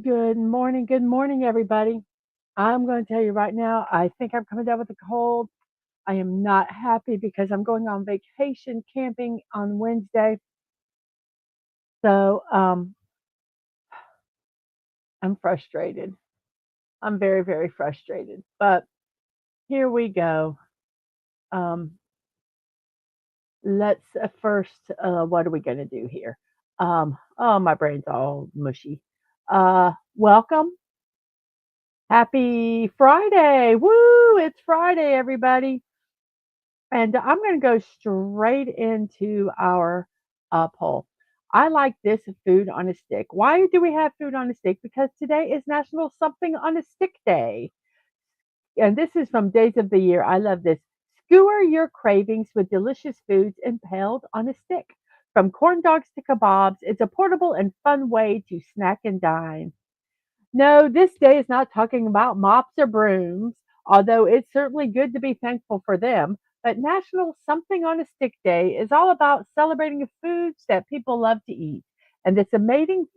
Good morning, everybody. I'm going to tell you right now, I think I'm coming down with a cold. I am not happy because I'm going on vacation camping on Wednesday. So I'm frustrated. I'm very, very frustrated. But here we go. Um, let's first, what are we going to do here? Oh, my brain's all mushy. Welcome. Happy Friday. Woo! It's Friday, everybody. And I'm going to go straight into our poll. I like this food on a stick. Why do we have food on a stick? Because today is National Something on a Stick Day. And this is from Days of the Year. I love this. Skewer your cravings with delicious foods impaled on a stick. From corn dogs to kebabs, it's a portable and fun way to snack and dine. No, this day is not talking about mops or brooms, although it's certainly good to be thankful for them. But National Something on a Stick Day is all about celebrating foods that people love to eat. And this amazing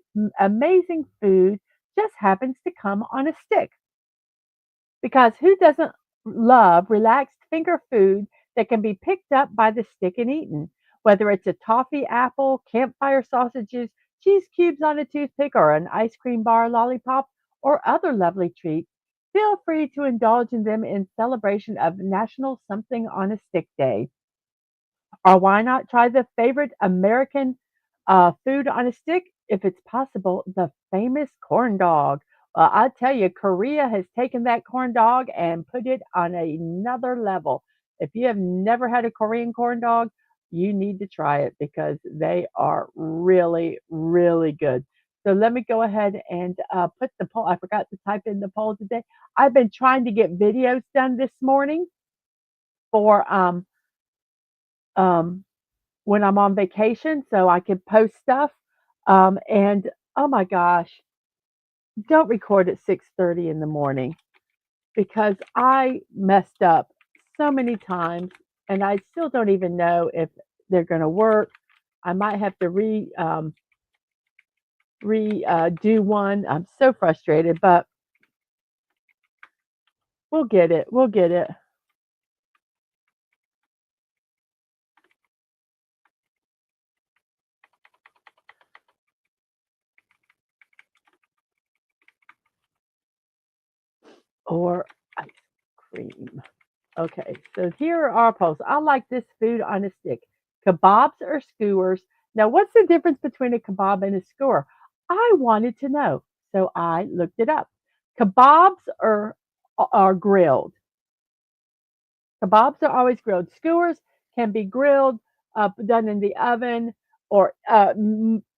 food just happens to come on a stick. Because who doesn't love relaxed finger food that can be picked up by the stick and eaten? Whether it's a toffee apple, campfire sausages, cheese cubes on a toothpick, or an ice cream bar lollipop, or other lovely treats, feel free to indulge in them in celebration of National Something on a Stick Day. Or why not try the favorite American food on a stick? If it's possible, the famous corn dog. I tell you, Korea has taken that corn dog and put it on another level. If you have never had a Korean corn dog, you need to try it because they are really, really good. So let me go ahead and put the poll. I forgot to type in the poll today. I've been trying to get videos done this morning for um, when I'm on vacation so I can post stuff. And oh my gosh, don't record at 6:30 in the morning because I messed up so many times and I still don't even know if they're going to work. I might have to do one. I'm so frustrated, but we'll get it. We'll get it. Or ice cream. Okay, so here are our polls. I like this food on a stick. Kebabs or skewers? Now, what's the difference between a kebab and a skewer? I wanted to know, so I looked it up. Kebabs are grilled. Kebabs are always grilled. Skewers can be grilled, done in the oven, or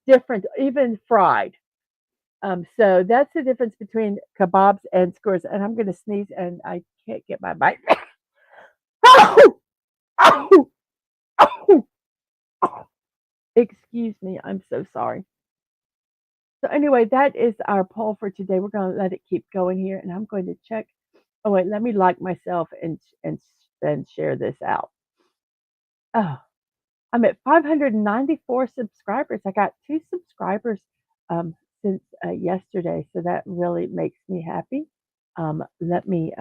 different, even fried. So that's the difference between kebabs and skewers. And I'm going to sneeze, and I can't get my bite. Excuse me, I'm so sorry. So anyway, that is our poll for today. We're going to let it keep going here, and I'm going to check. Oh wait, let me like myself and share this out. Oh, I'm at 594 subscribers. I got 2 subscribers since yesterday, so that really makes me happy. Let me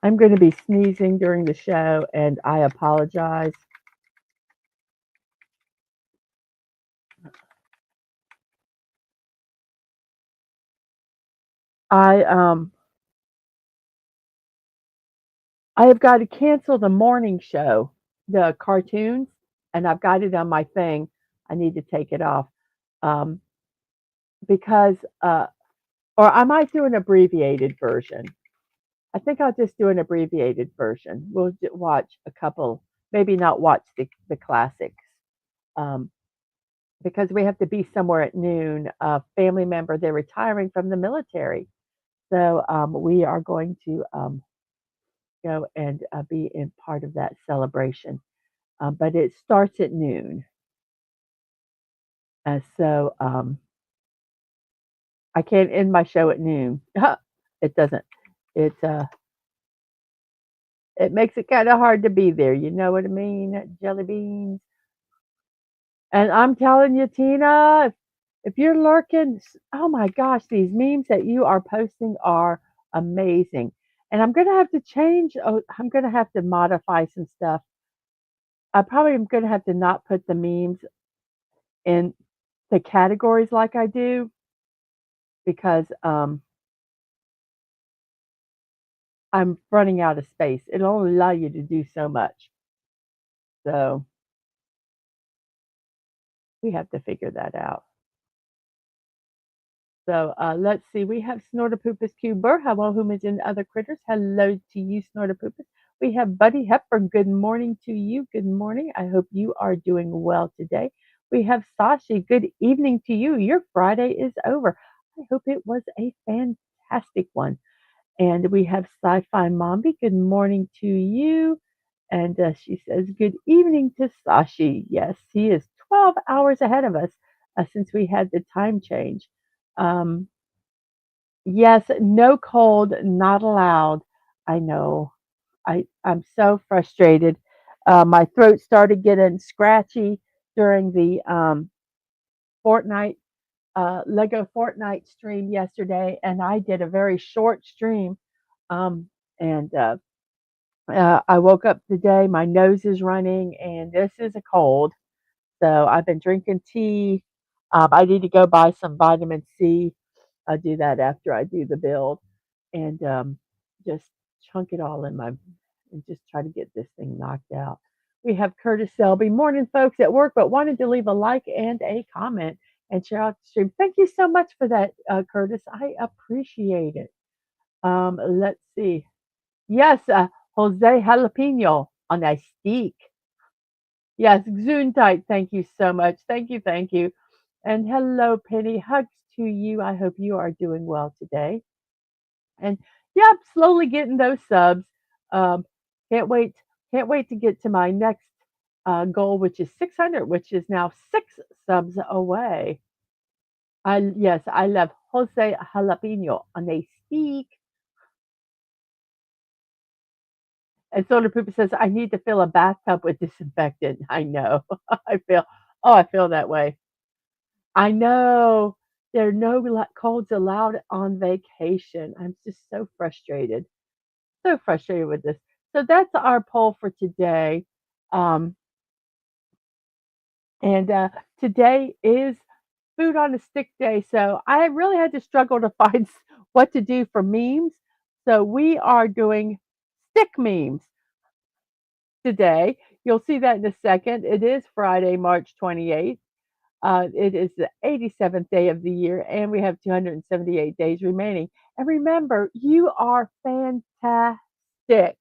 I'm going to be sneezing during the show, and I apologize. I I have got to cancel the morning show, the cartoons, and I've got it on my thing. I need to take it off um, because, or I might do an abbreviated version. I think I'll just do an abbreviated version. We'll watch a couple, maybe not watch the classics, um, because we have to be somewhere at noon. A family member, they're retiring from the military. So we are going to go and be in part of that celebration. But it starts at noon. So I can't end my show at noon. It doesn't. It It makes it kinda hard to be there, you know what I mean? Jelly beans. And I'm telling you, Tina, if you're lurking, oh my gosh, these memes that you are posting are amazing. And I'm gonna have to change. Oh, I'm gonna have to modify some stuff. I probably am gonna have to not put the memes in the categories like I do because I'm running out of space. It'll only allow you to do so much. So we have to figure that out. So let's see. We have Snortopoopas Cuber. Hello, humans and other critters. Hello to you, Snortopoopas. We have Buddy Hepburn. Good morning to you. Good morning. I hope you are doing well today. We have Sashi. Good evening to you. Your Friday is over. I hope it was a fantastic one. And we have Sci-Fi Mombi. Good morning to you. And she says, good evening to Sashi. Yes, he is 12 hours ahead of us since we had the time change. Um, yes, no cold, not allowed. I know. I'm so frustrated. My throat started getting scratchy during the Fortnite Lego Fortnite stream yesterday, and I did a very short stream. And I woke up today, my nose is running, and this is a cold. So I've been drinking tea. I need to go buy some vitamin C. I'll do that after I do the build and just chunk it all in my and just try to get this thing knocked out. We have Curtis Selby. Morning, folks at work, but wanted to leave a like and a comment and share out the stream. Thank you so much for that, Curtis. I appreciate it. Let's see. Yes, Jose Jalapeno on a steak. Yes, Gesundheit. Thank you so much. Thank you, thank you. And hello, Penny. Hugs to you. I hope you are doing well today. And yep, slowly getting those subs. Um, can't wait. Can't wait to get to my next goal, which is 600, which is now 6 subs away. I love Jose Jalapeno on a steak. And Solar Pooper says, I need to fill a bathtub with disinfectant. I know. I feel that way. I know. There are no colds allowed on vacation. I'm just so frustrated with this. So that's our poll for today. Um, and today is Food on a Stick Day. So I really had to struggle to find what to do for memes. So we are doing stick memes today. You'll see that in a second. It is Friday, March 28th. It is the 87th day of the year, and we have 278 days remaining. And remember, you are fantastic.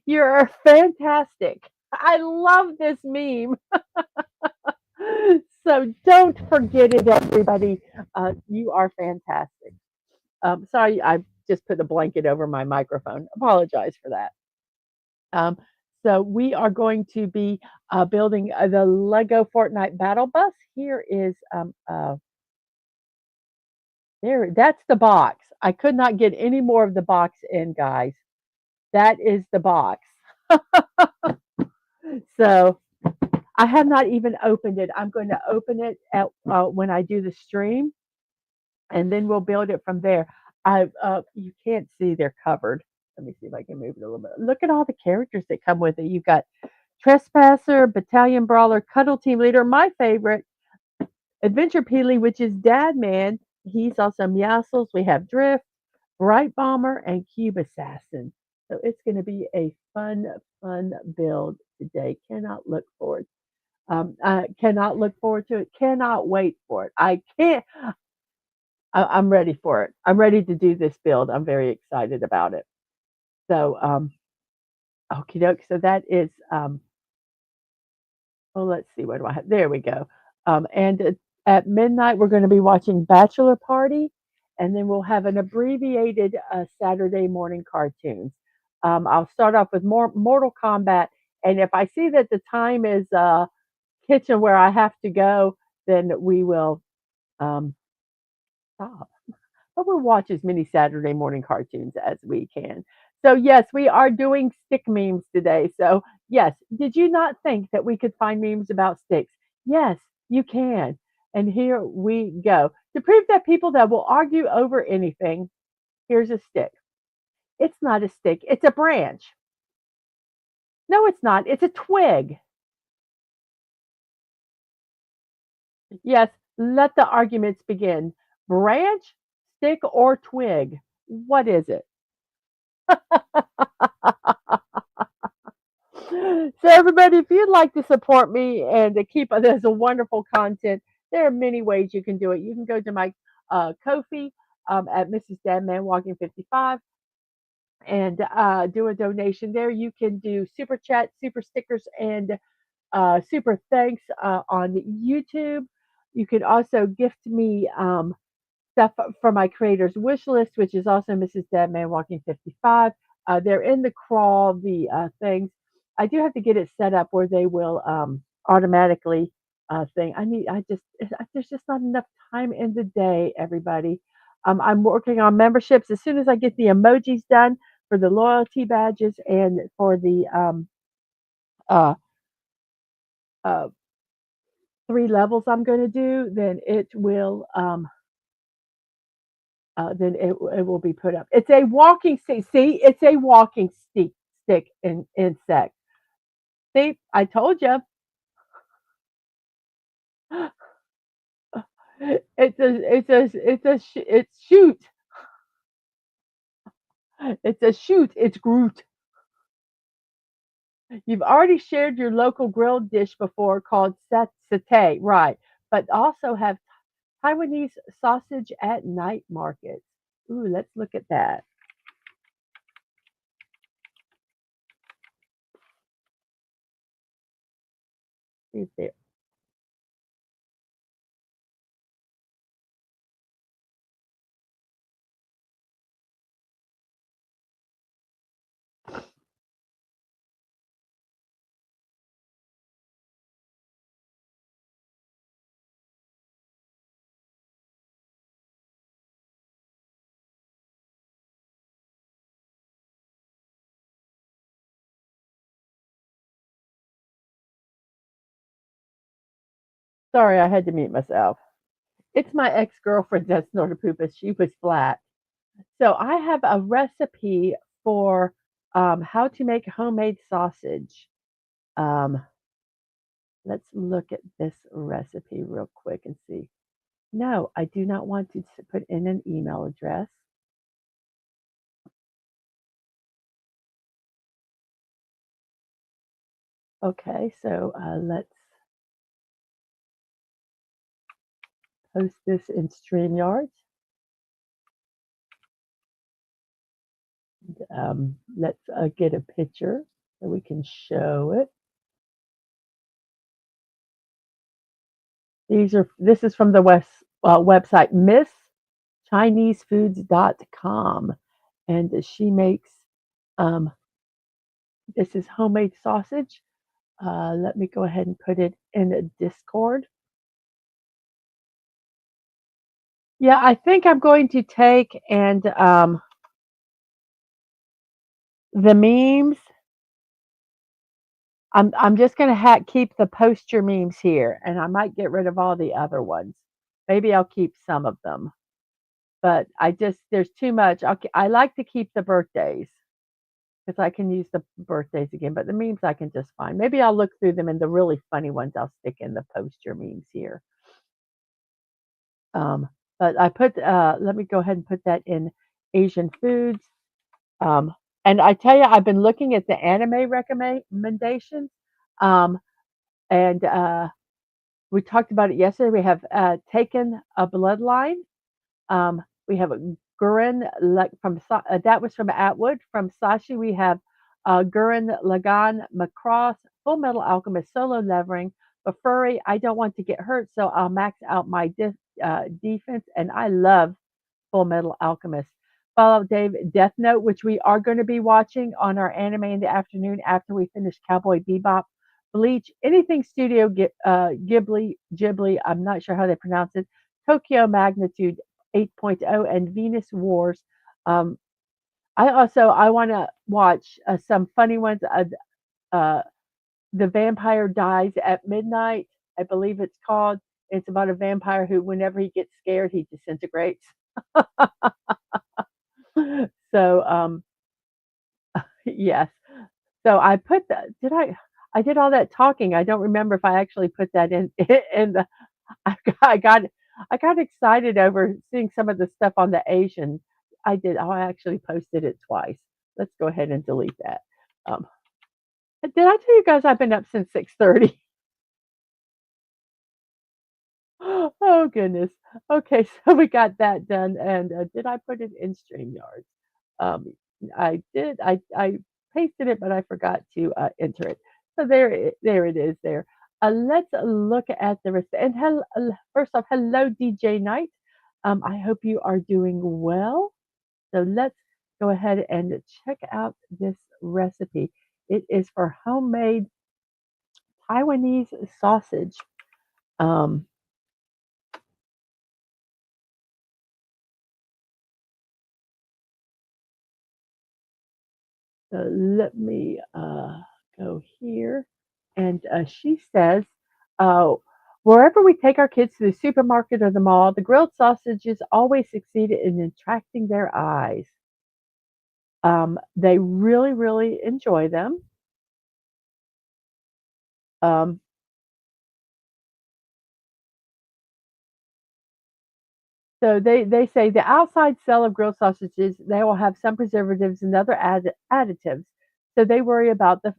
You're fantastic. I love this meme. So don't forget it, everybody. You are fantastic. Sorry, I just put a blanket over my microphone. Apologize for that. Um, so we are going to be building the Lego Fortnite Battle Bus. Here is there. That's the box. I could not get any more of the box in, guys. That is the box. So I have not even opened it. I'm going to open it at when I do the stream, and then we'll build it from there. I You can't see they're covered. Let me see if I can move it a little bit. Look at all the characters that come with it. You've got Trespasser, Battalion Brawler, Cuddle Team Leader, my favorite, Adventure Peely, which is Dad Man. He's also Meowscles. We have Drift, Bright Bomber, and Cube Assassin. So it's going to be a fun build today. Cannot look forward to it. Cannot wait for it. I can't. I'm ready for it. I'm ready to do this build. I'm very excited about it. So, okie doke. So that is well, let's see, what do I have? There we go. And at midnight, we're going to be watching Bachelor Party, and then we'll have an abbreviated Saturday morning cartoons. I'll start off with more Mortal Kombat, and if I see that the time is kitchen where I have to go, then we will um, stop. But we'll watch as many Saturday morning cartoons as we can. So, yes, we are doing stick memes today. So, yes, did you not think that we could find memes about sticks? Yes, you can. And here we go. To prove that people that will argue over anything, here's a stick. It's not a stick, it's a branch. No, it's not. It's a twig. Yes, let the arguments begin. Branch, stick, or twig? What is it? So, everybody, if you'd like to support me and to keep this a wonderful content, there are many ways you can do it. You can go to my Kofi at Mrs.DadmanWalking55 and do a donation there. You can do super chat, super stickers, and super thanks on YouTube. You can also gift me stuff from my creator's wish list, which is also Mrs. Deadman Walking 55. They're in the crawl, the things. I do have to get it set up where they will automatically thing. There's just not enough time in the day, everybody. I'm working on memberships. As soon as I get the emojis done for the loyalty badges and for the uh, uh, 3 levels I'm going to do, then it will be put up. It's a walking stick. See, it's a walking stick in insect. See, I told you. It's shoot. It's a shoot. It's Groot. You've already shared your local grilled dish before called satay, right? But also have Taiwanese sausage at night markets. Ooh, let's look at that. See if they Sorry, I had to mute myself. It's my ex-girlfriend that snorted poop as she was flat. So I have a recipe for how to make homemade sausage. Um, let's look at this recipe real quick and see. No, I do not want to put in an email address. Okay, so let's post this in StreamYard. Let's get a picture so we can show it. This is from the website MissChineseFoods.com, and she makes um, this is homemade sausage. Let me go ahead and put it in a Discord. Yeah, I think I'm going to take and the memes. I'm just going to keep the post your memes here, and I might get rid of all the other ones. Maybe I'll keep some of them, but there's too much. I like to keep the birthdays because I can use the birthdays again, but the memes I can just find. Maybe I'll look through them and the really funny ones I'll stick in the post your memes here. Um, but let me go ahead and put that in Asian foods. Um, and I tell you, I've been looking at the anime recommendations. Um, and we talked about it yesterday. We have taken a bloodline. We have a Gurren that was from Atwood. From Sashi, we have Gurren Lagann Macross, Full Metal Alchemist Solo Levering. But Furry, I don't want to get hurt, so I'll max out my defense. And I love Full Metal Alchemist. Follow Dave Death Note, which we are going to be watching on our anime in the afternoon after we finish Cowboy Bebop. Bleach, anything Studio Ghibli, I'm not sure how they pronounce it. Tokyo Magnitude 8.0 and Venus Wars. Um, I wanna watch, some funny ones, uh, The Vampire Dies at Midnight, I believe it's called. It's about a vampire who, whenever he gets scared, he disintegrates. So, yes. So I put that I did all that talking, I don't remember if I actually put that in in the I got I got I got excited over seeing some of the stuff on the Asian. I did. I actually posted it twice. Let's go ahead and delete that. Um, did I tell you guys I've been up since 6:30? Oh goodness. Okay, so we got that done, and did I put it in StreamYard? Um, I did. I pasted it, but I forgot to enter it. So there it is. There. Let's look at the rest. And first off, hello, DJ Knight. I hope you are doing well. So let's go ahead and check out this recipe. It is for homemade Taiwanese sausage. Um, So let me go here. And she says, uh, wherever we take our kids to the supermarket or the mall, the grilled sausages always succeed in attracting their eyes. They really, really enjoy them. Um, so they say the outside shell of grilled sausages, they will have some preservatives and other additives. So they worry about the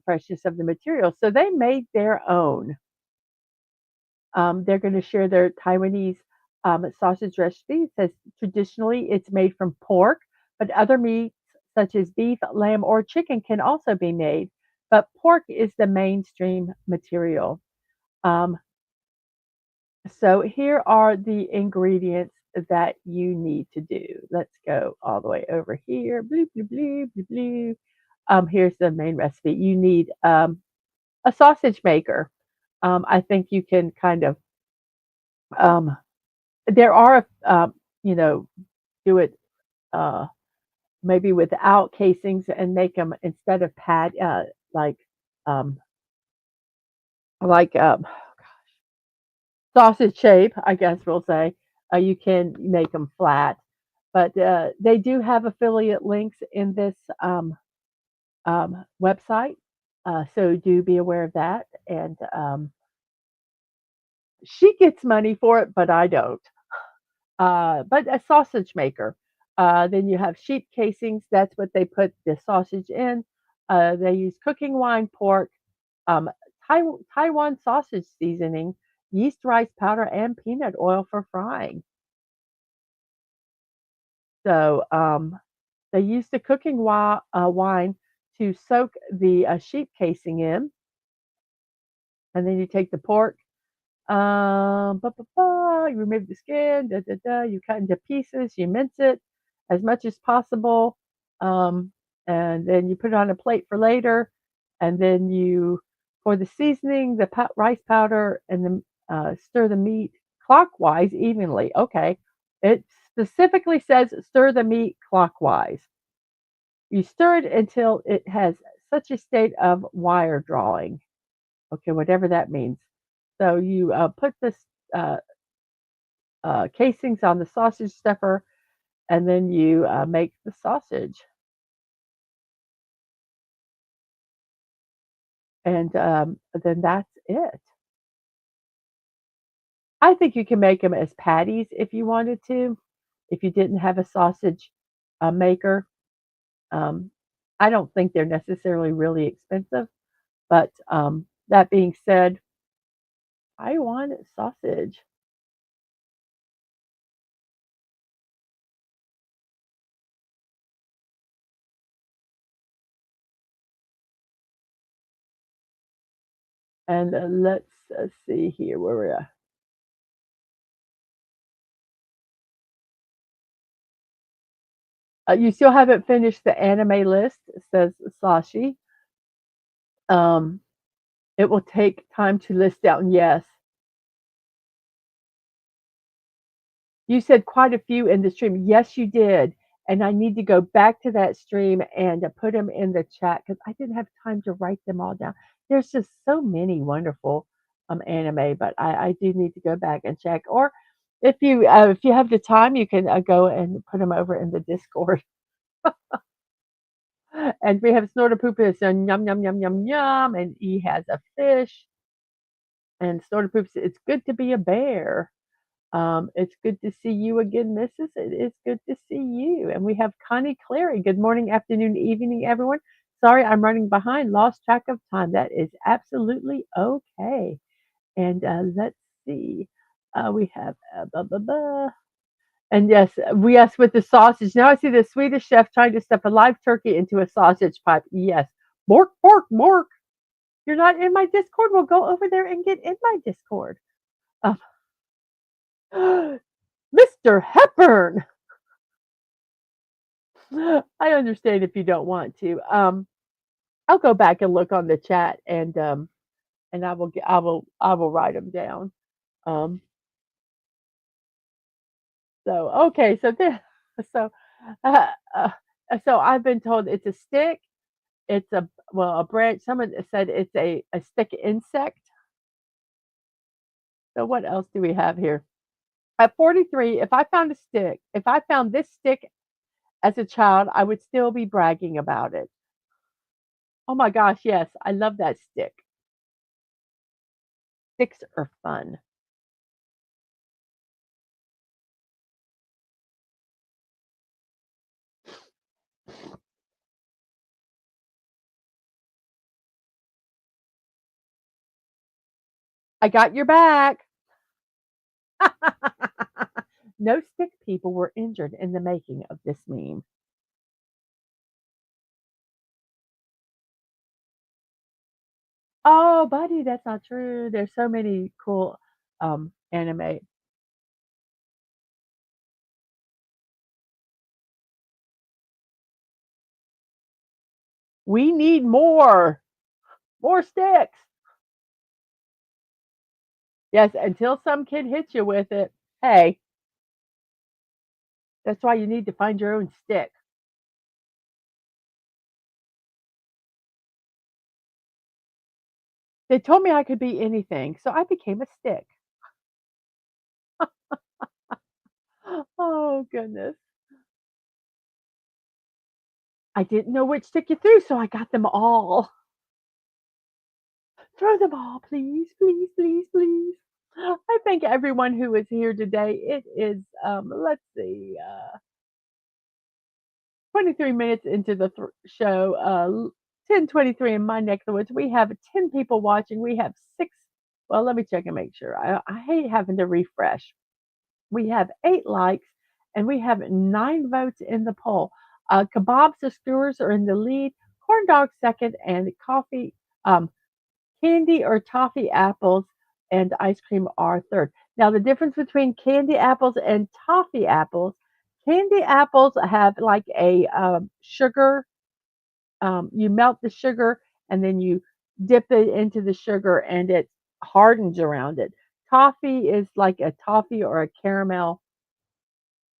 freshness of the material. So they made their own. They're going to share their Taiwanese sausage recipe. It says traditionally it's made from pork, but other meats such as beef, lamb, or chicken can also be made. But pork is the mainstream material. Um, so here are the ingredients that you need to do. Let's go all the way over here. Blue, blue, blue, blue, blue. Here's the main recipe. You need a sausage maker. I think you can kind of um, there are, you know, do it uh, maybe without casings and make them instead of like um, like sausage shape, I guess we'll say. You can make them flat, but they do have affiliate links in this website, so do be aware of that. And she gets money for it, but I don't. But a sausage maker. Then you have sheep casings. That's what they put the sausage in. They use cooking wine, pork, um, Taiwan sausage seasoning, yeast rice powder, and peanut oil for frying. So they use the cooking wine to soak the sheep casing in, and then you take the pork. You remove the skin, you cut into pieces, you mince it as much as possible, um, and then you put it on a plate for later, and then you pour the seasoning, the rice powder, and then stir the meat clockwise evenly. Okay, it specifically says stir the meat clockwise. You stir it until it has such a state of wire drawing. Okay, whatever that means. So you put this uh, casings on the sausage stuffer, and then you make the sausage. And then that's it. I think you can make them as patties if you wanted to, if you didn't have a sausage maker. Um, I don't think they're necessarily really expensive, but that being said, I want sausage. And let's see here where we're at. You still haven't finished the anime list, says Sashi. Um, it will take time to list out. And yes, you said quite a few in the stream. Yes, you did. and I need to go back to that stream and put them in the chat because I didn't have time to write them all down. There's just so many wonderful anime, but I do need to go back and check. Or if you have the time, you can go and put them over in the Discord. And we have Snortapoopa, so yum yum yum yum yum, and he has a fish. And Snortapoopa, it's good to be a bear. It's good to see you again, Mrs. It is good to see you. And we have Connie Clary. Good morning, afternoon, evening, everyone. Sorry, I'm running behind. Lost track of time. That is absolutely okay. And let's see. We have blah, blah, blah. And yes, with the sausage. Now I see the Swedish chef trying to stuff a live turkey into a sausage pipe. Yes. Bork, bork, bork. You're not in my Discord? Well, go over there and get in my Discord. Um, Mr. Hepburn. I understand if you don't want to. I'll go back and look on the chat and I will write them down. Um, so okay, so uh, uh, so I've been told it's a stick. It's a branch. Someone said it's a stick insect. So what else do we have here? At 43, if I found this stick as a child, I would still be bragging about it. Oh my gosh, yes, I love that stick. Sticks are fun. I got your back. No stick people were injured in the making of this meme. Oh, buddy, that's not true. There's so many cool anime. We need more sticks. Yes, until some kid hits you with it. Hey, that's why you need to find your own stick. They told me I could be anything, so I became a stick. Oh goodness. I didn't know which stick you threw, so I got them all. Throw them all, please, please, please, please. I thank everyone who is here today. It is, let's see, 23 minutes into the show, 10:23 in my neck of the woods. We have 10 people watching. We have six. Well, let me check and make sure. I hate having to refresh. We have 8 likes and we have 9 votes in the poll. Kebabs or skewers are in the lead, corn dogs second, and coffee, candy or toffee apples and ice cream are third. Now, the difference between candy apples and toffee apples, candy apples have like a sugar, you melt the sugar and then you dip it into the sugar and it hardens around it. Toffee is like a toffee or a caramel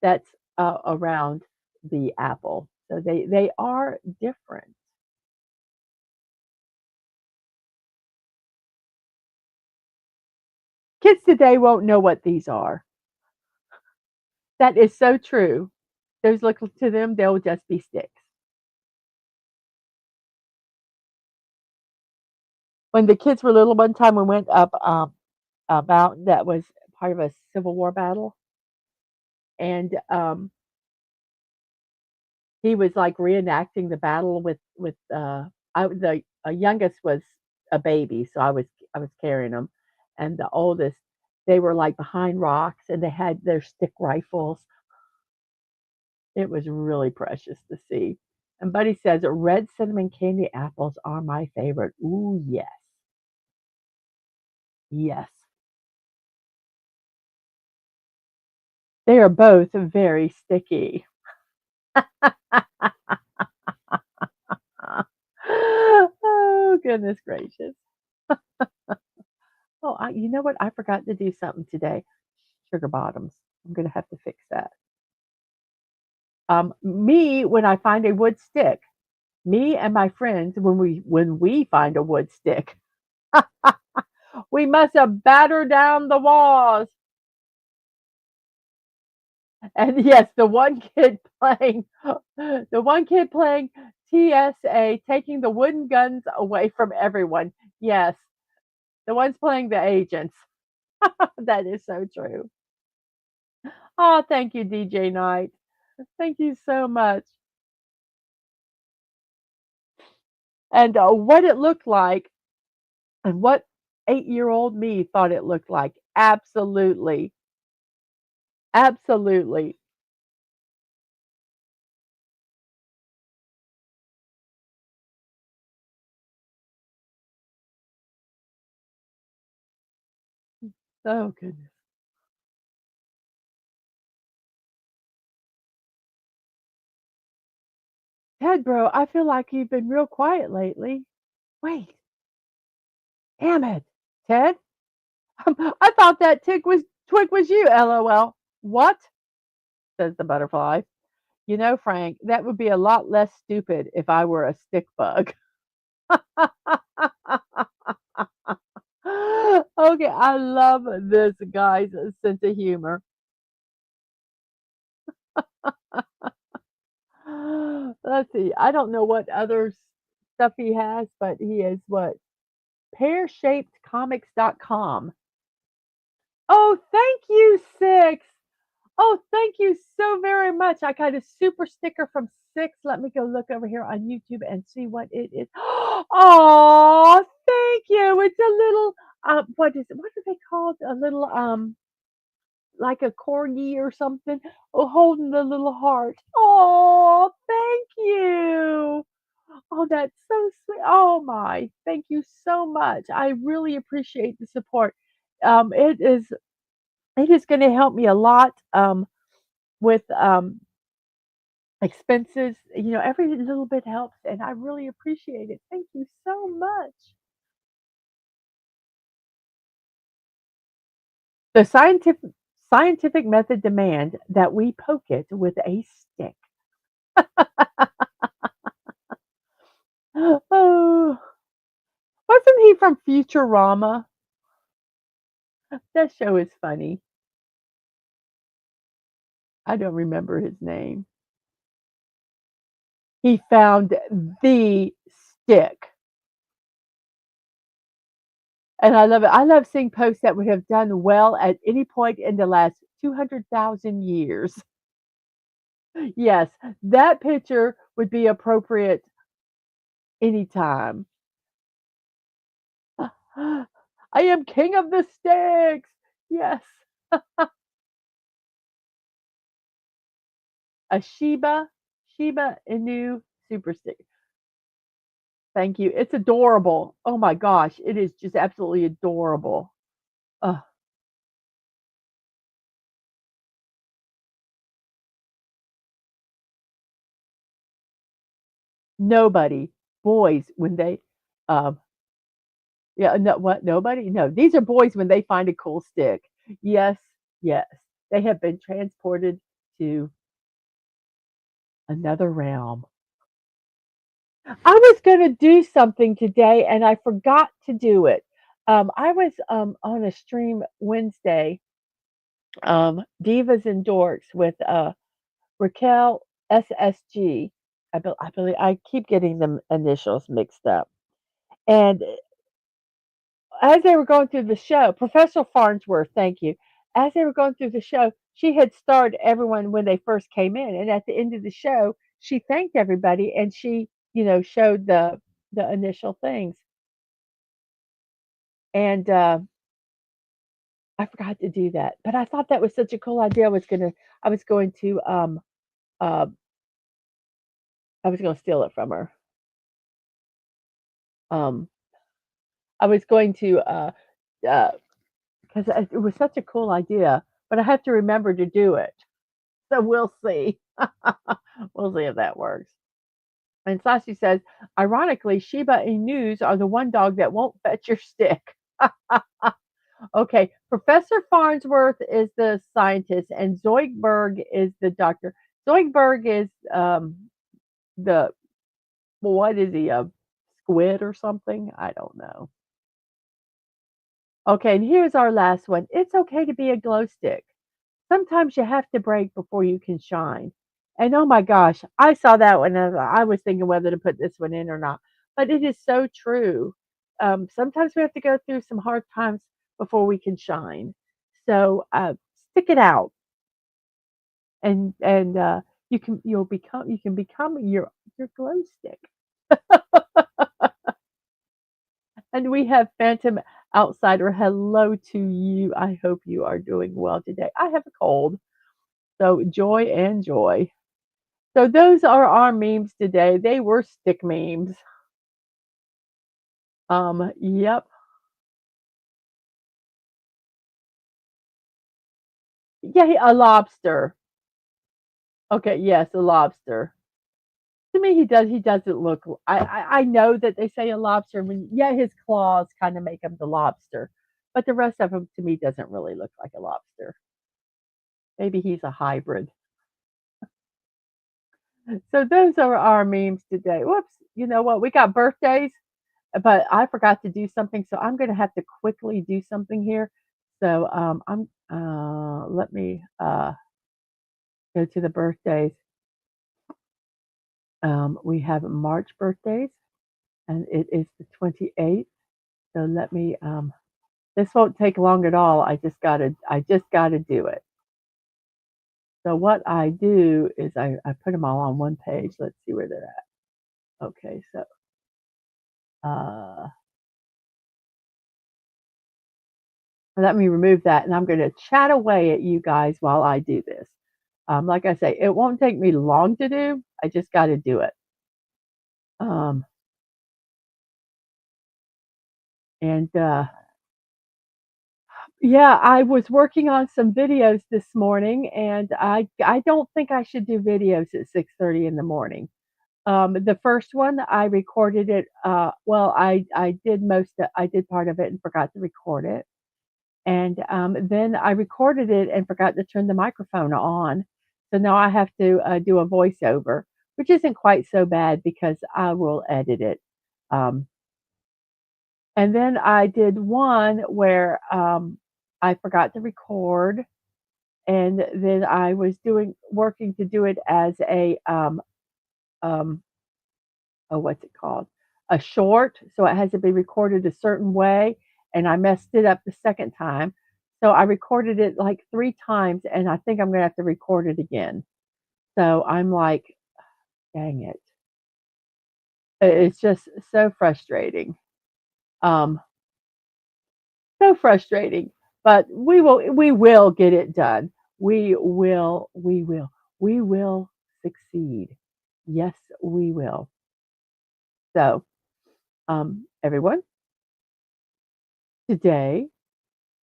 that's around the apple. So they are different. Kids today won't know what these are. That is so true. Those look to them, they'll just be sticks. When the kids were little, one time we went up a mountain that was part of a Civil War battle, and he was like reenacting the battle with the youngest was a baby, so I was carrying him, and the oldest they were like behind rocks and they had their stick rifles. It was really precious to see. And Buddy says red cinnamon candy apples are my favorite. Ooh, yes. Yes. They are both very sticky. Oh, goodness gracious. Oh, you know what? I forgot to do something today. Sugar bottoms. I'm going to have to fix that. Me, when I find a wood stick, me and my friends, when we find a wood stick, we must have batter down the walls. And yes, the one kid playing TSA, taking the wooden guns away from everyone. Yes, the ones playing the agents. That is so true. Oh, thank you, DJ Knight. Thank you so much. And what it looked like, and what 8-year-old me thought it looked like. Absolutely. Absolutely. Oh, goodness. Ted, bro, I feel like you've been real quiet lately. Wait, damn it. Ted? I thought that twig was you, LOL. What? Says the butterfly. You know, Frank, that would be a lot less stupid if I were a stick bug. Okay, I love this guy's sense of humor. Let's see. I don't know what other stuff he has, but he is what? Pear-shapedcomics.com. Oh, thank you, Six. Oh, thank you so very much. I got a super sticker from Six. Let me go look over here on YouTube and see what it is. Oh, thank you. It's a little what is it? What are they called? A little like a corgi or something. Oh, holding the little heart. Oh, thank you. Oh, that's so sweet. Oh my, thank you so much. I really appreciate the support. It is going to help me a lot with expenses. Every little bit helps, and I really appreciate it. Thank you so much. The scientific method demand that we poke it with a stick. Oh, wasn't he from Futurama? That show is funny. I don't remember his name. He found the stick. And I love it. I love seeing posts that would have done well at any point in the last 200,000 years. Yes, that picture would be appropriate anytime. I am king of the sticks. Yes. A Shiba Inu super stick. Thank you. It's adorable. Oh my gosh, it is just absolutely adorable. Uh, Nobody, boys, when they, um, yeah, no, what? Nobody? No, these are boys when they find a cool stick. Yes, yes, they have been transported to another realm. I was going to do something today and I forgot to do it. I was on a stream Wednesday, Divas and Dorks with Raquel SSG. I believe I keep getting the initials mixed up. And as they were going through the show, Professor Farnsworth, thank you. As they were going through the show, she had starred everyone when they first came in, and at the end of the show, she thanked everybody, and she, showed the initial things. And I forgot to do that, but I thought that was such a cool idea. I was going to, uh, I was going to steal it from her. Um, I was going to, uh, because it was such a cool idea, but I have to remember to do it. So we'll see. We'll see if that works. And Sashi says, ironically, Shiba Inus are the one dog that won't fetch your stick. Okay, Professor Farnsworth is the scientist and Zoidberg is the doctor. Zoidberg is the what is he, a squid or something? I don't know. Okay, and here's our last one. It's okay to be a glow stick. Sometimes you have to break before you can shine. And oh my gosh, I saw that one and I was thinking whether to put this one in or not. But it is so true. Sometimes we have to go through some hard times before we can shine. So stick it out, and you can become your glow stick. And we have Phantom Outsider. Hello to you. I hope you are doing well today. I have a cold, so joy and joy. So those are our memes today. They were stick memes. Yep. Yeah, a lobster. Okay, yes, a lobster. To me, he doesn't look. I know that they say a lobster. I mean, yeah, his claws kind of make him the lobster, but the rest of him to me doesn't really look like a lobster. Maybe he's a hybrid. So those are our memes today. Whoops. You know what? We got birthdays, but I forgot to do something, so I'm going to have to quickly do something here. So I'm let me go to the birthdays. We have March birthdays, and it is the 28th. So let me. This won't take long at all. I just gotta do it. So what I do is I put them all on one page. Let's see where they're at. Okay, so uh, let me remove that, and I'm going to chat away at you guys while I do this. Like I say, it won't take me long to do. I just got to do it. Um, and Yeah, I was working on some videos this morning, and I don't think I should do videos at 6:30 in the morning. The first one I recorded it. Well, I did part of it and forgot to record it, and then I recorded it and forgot to turn the microphone on. So now I have to do a voiceover, which isn't quite so bad because I will edit it. Um, and then I did one where I forgot to record, and then I was doing working to do it as a um, oh, what's it called? A short, so it has to be recorded a certain way, and I messed it up the second time. So I recorded it like 3 times, and I think I'm gonna have to record it again. So I'm like, dang it. It's just so frustrating. Um, so frustrating. But we will get it done. We will succeed. Yes, we will. So, everyone, today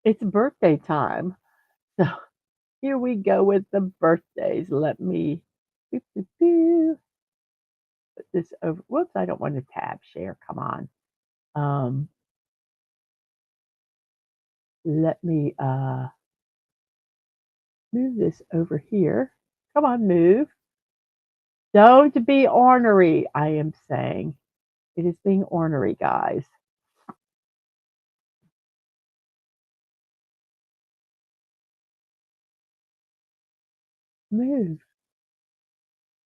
it's birthday time. So here we go with the birthdays. Let me doo, doo, doo, put this over. Whoops, I don't want to tab share. Come on. Um, Let me move this over here. Come on, move. Don't be ornery, I am saying. It is being ornery, guys. Move.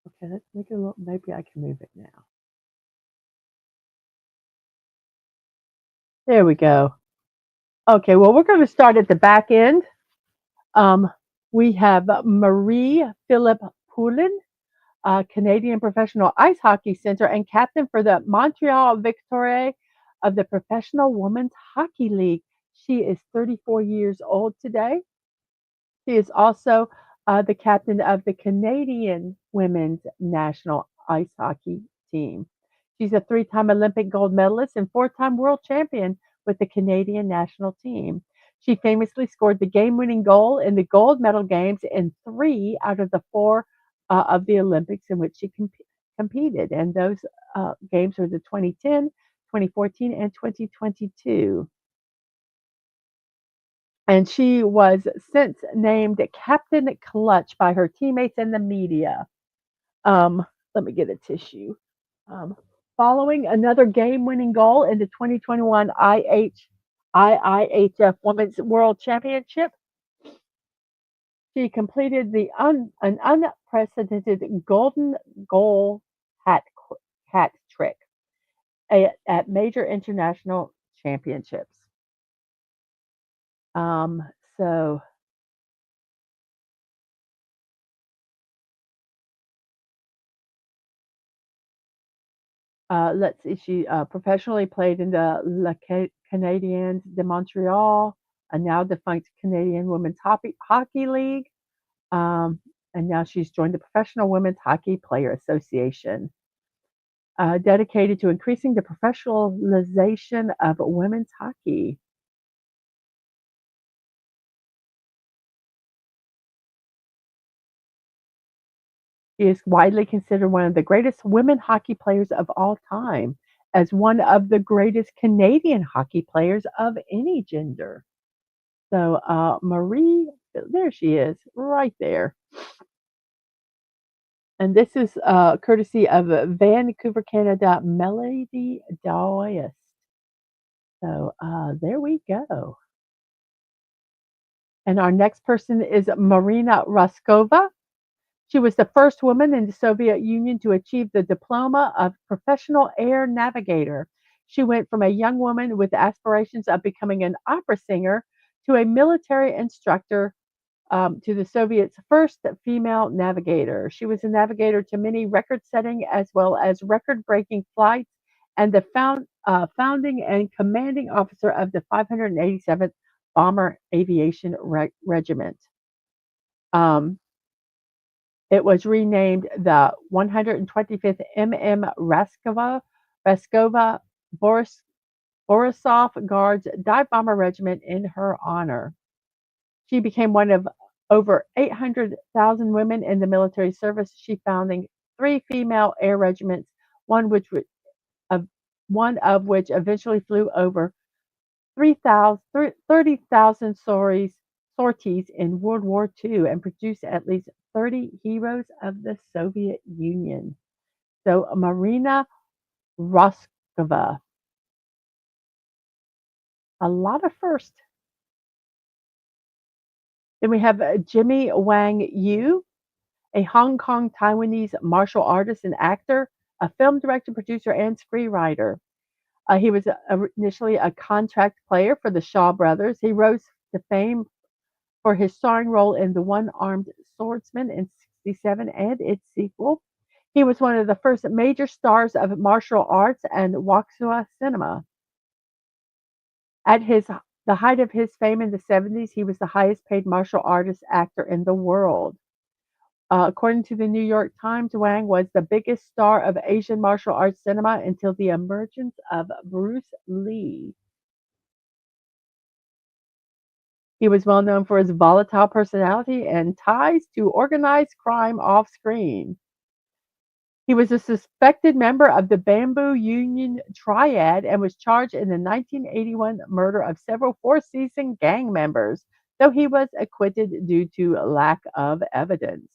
Okay, let's make it a little, maybe I can move it now. There we go. Okay, well, we're going to start at the back end. Um, we have Marie Philip Poulin, Canadian Professional Ice Hockey Center and captain for the Montreal Victoria of the Professional Women's Hockey League. She is 34 years old today. She is also the captain of the Canadian women's national ice hockey team. She's a 3 time Olympic gold medalist and 4 time world champion with the Canadian national team. She famously scored the game winning goal in the gold medal games in 3 out of the 4 of the Olympics in which she competed. And those games were the 2010, 2014, and 2022. and she was since named Captain Clutch by her teammates and the media. Um, Let me get a tissue. Um, Following another game-winning goal in the 2021 IIHF Women's World Championship, she completed an unprecedented golden goal hat hat trick at major international championships. Um, so let's see. She professionally played in the Canadiens de Montreal, a now defunct Canadian Women's Hockey League, um, and now she's joined the Professional Women's Hockey Player Association, dedicated to increasing the professionalization of women's hockey. She is widely considered one of the greatest women hockey players of all time, as one of the greatest Canadian hockey players of any gender. So, Marie, there she is, right there. And this is courtesy of Vancouver, Canada, Melody Doyest. So, there we go. And our next person is Marina Raskova. She was the first woman in the Soviet Union to achieve the diploma of professional air navigator. She went from a young woman with aspirations of becoming an opera singer to a military instructor, to the Soviets' first female navigator. She was a navigator to many record setting as well as record breaking flights and the founding and commanding officer of the 587th Bomber Aviation Regiment. Um, it was renamed the 125th MM Raskova Borisov Guards Dive Bomber Regiment in her honor. She became one of over 800,000 women in the military service. She founding three female air regiments, one which uh, one of which eventually flew over 30,000 sorties in World War II and produced at least 30 heroes of the Soviet Union. So Marina Roskova, a lot of first. Then we have Jimmy Wang Yu, a Hong Kong Taiwanese martial artist and actor, a film director, producer, and screenwriter. He was initially a contract player for the Shaw Brothers. He rose to fame for his starring role in The One-Armed Swordsman in '67 and its sequel. He was one of the first major stars of martial arts and Wuxia cinema. At the height of his fame in the '70s, he was the highest paid martial artist actor in the world. According to the New York Times, Wang was the biggest star of Asian martial arts cinema until the emergence of Bruce Lee. He was well known for his volatile personality and ties to organized crime off screen. He was a suspected member of the Bamboo Union Triad and was charged in the 1981 murder of several Four Seasons gang members, though he was acquitted due to lack of evidence.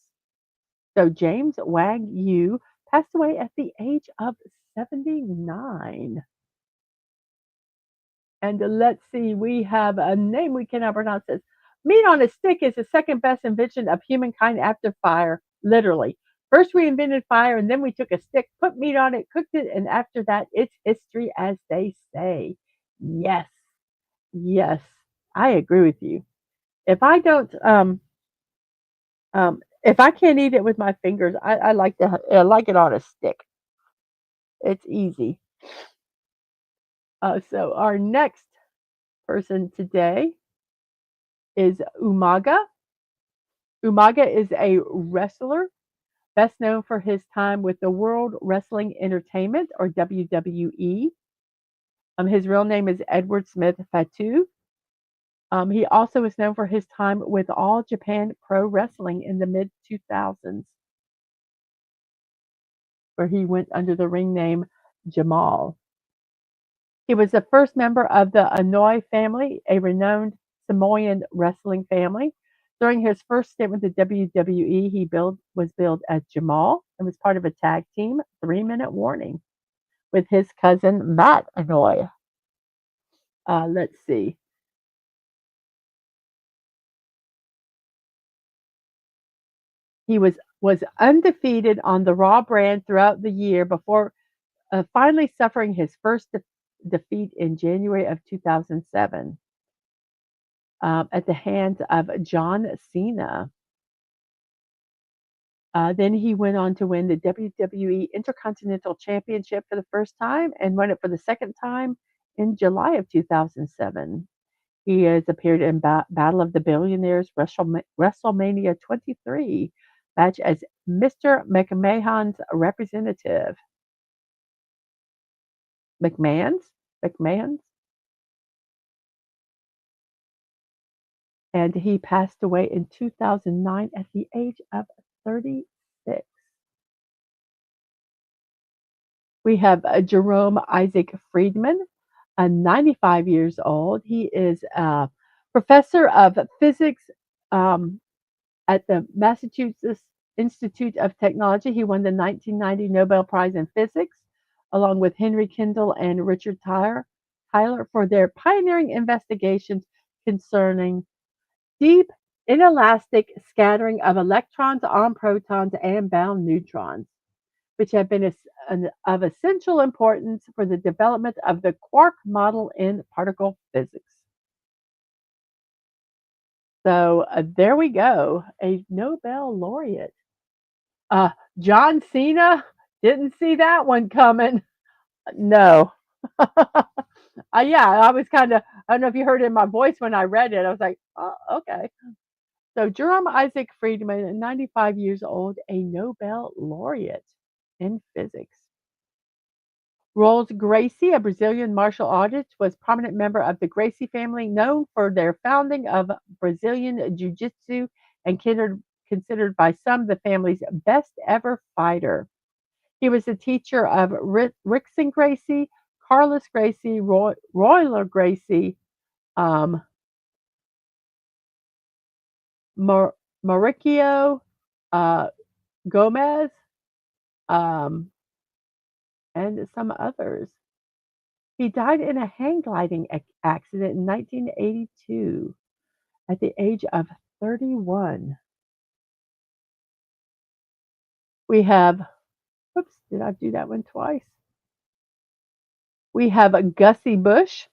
So James Wang Yu passed away at the age of 79. And let's see, we have a name we cannot pronounce. This meat on a stick is the second best invention of humankind after fire, literally. First, we invented fire, and then we took a stick, put meat on it, cooked it, and after that, it's history, as they say. Yes, yes, I agree with you. If I don't, if I can't eat it with my fingers, I like it on a stick. It's easy. So our next person today is Umaga. Umaga is a wrestler best known for his time with the World Wrestling Entertainment, or WWE. His real name is Edward Smith Fatu. He also is known for his time with All Japan Pro Wrestling in the mid 2000s, where he went under the ring name Jamal. He was the first member of the Inouye family, a renowned Samoan wrestling family. During his first stint with the WWE, was billed as Jamal and was part of a tag team, 3 Minute Warning, with his cousin Matt Anoy. Let's see. He was undefeated on the Raw brand throughout the year before finally suffering his first defeat in January of 2007 at the hands of John Cena. Then he went on to win the WWE Intercontinental Championship for the first time and won it for the second time in July of 2007. He has appeared in Battle of the Billionaires, WrestleMania 23 match as Mr. McMahon's representative. McMahon's? And he passed away in 2009 at the age of 36. We have Jerome Isaac Friedman, 95 years old. He is a professor of physics at the Massachusetts Institute of Technology. He won the 1990 Nobel Prize in Physics, along with Henry Kendall and Richard Tyler for their pioneering investigations concerning deep inelastic scattering of electrons on protons and bound neutrons, which have been of essential importance for the development of the quark model in particle physics. So there we go, a Nobel laureate. John Cena, didn't see that one coming. No. Yeah, I was kind of, I don't know if you heard it in my voice when I read it. I was like, oh, okay. So Jerome Isaac Friedman, 95 years old, a Nobel laureate in physics. Rolls Gracie, a Brazilian martial artist, was a prominent member of the Gracie family, known for their founding of Brazilian Jiu-Jitsu and considered by some the family's best ever fighter. He was a teacher of Rickson Gracie, Carlos Gracie, Royler Gracie, um, Mauricio Gomez, um, and some others. He died in a hang gliding accident in 1982 at the age of 31. We have, oops, did I do that one twice? We have Gussie Busch,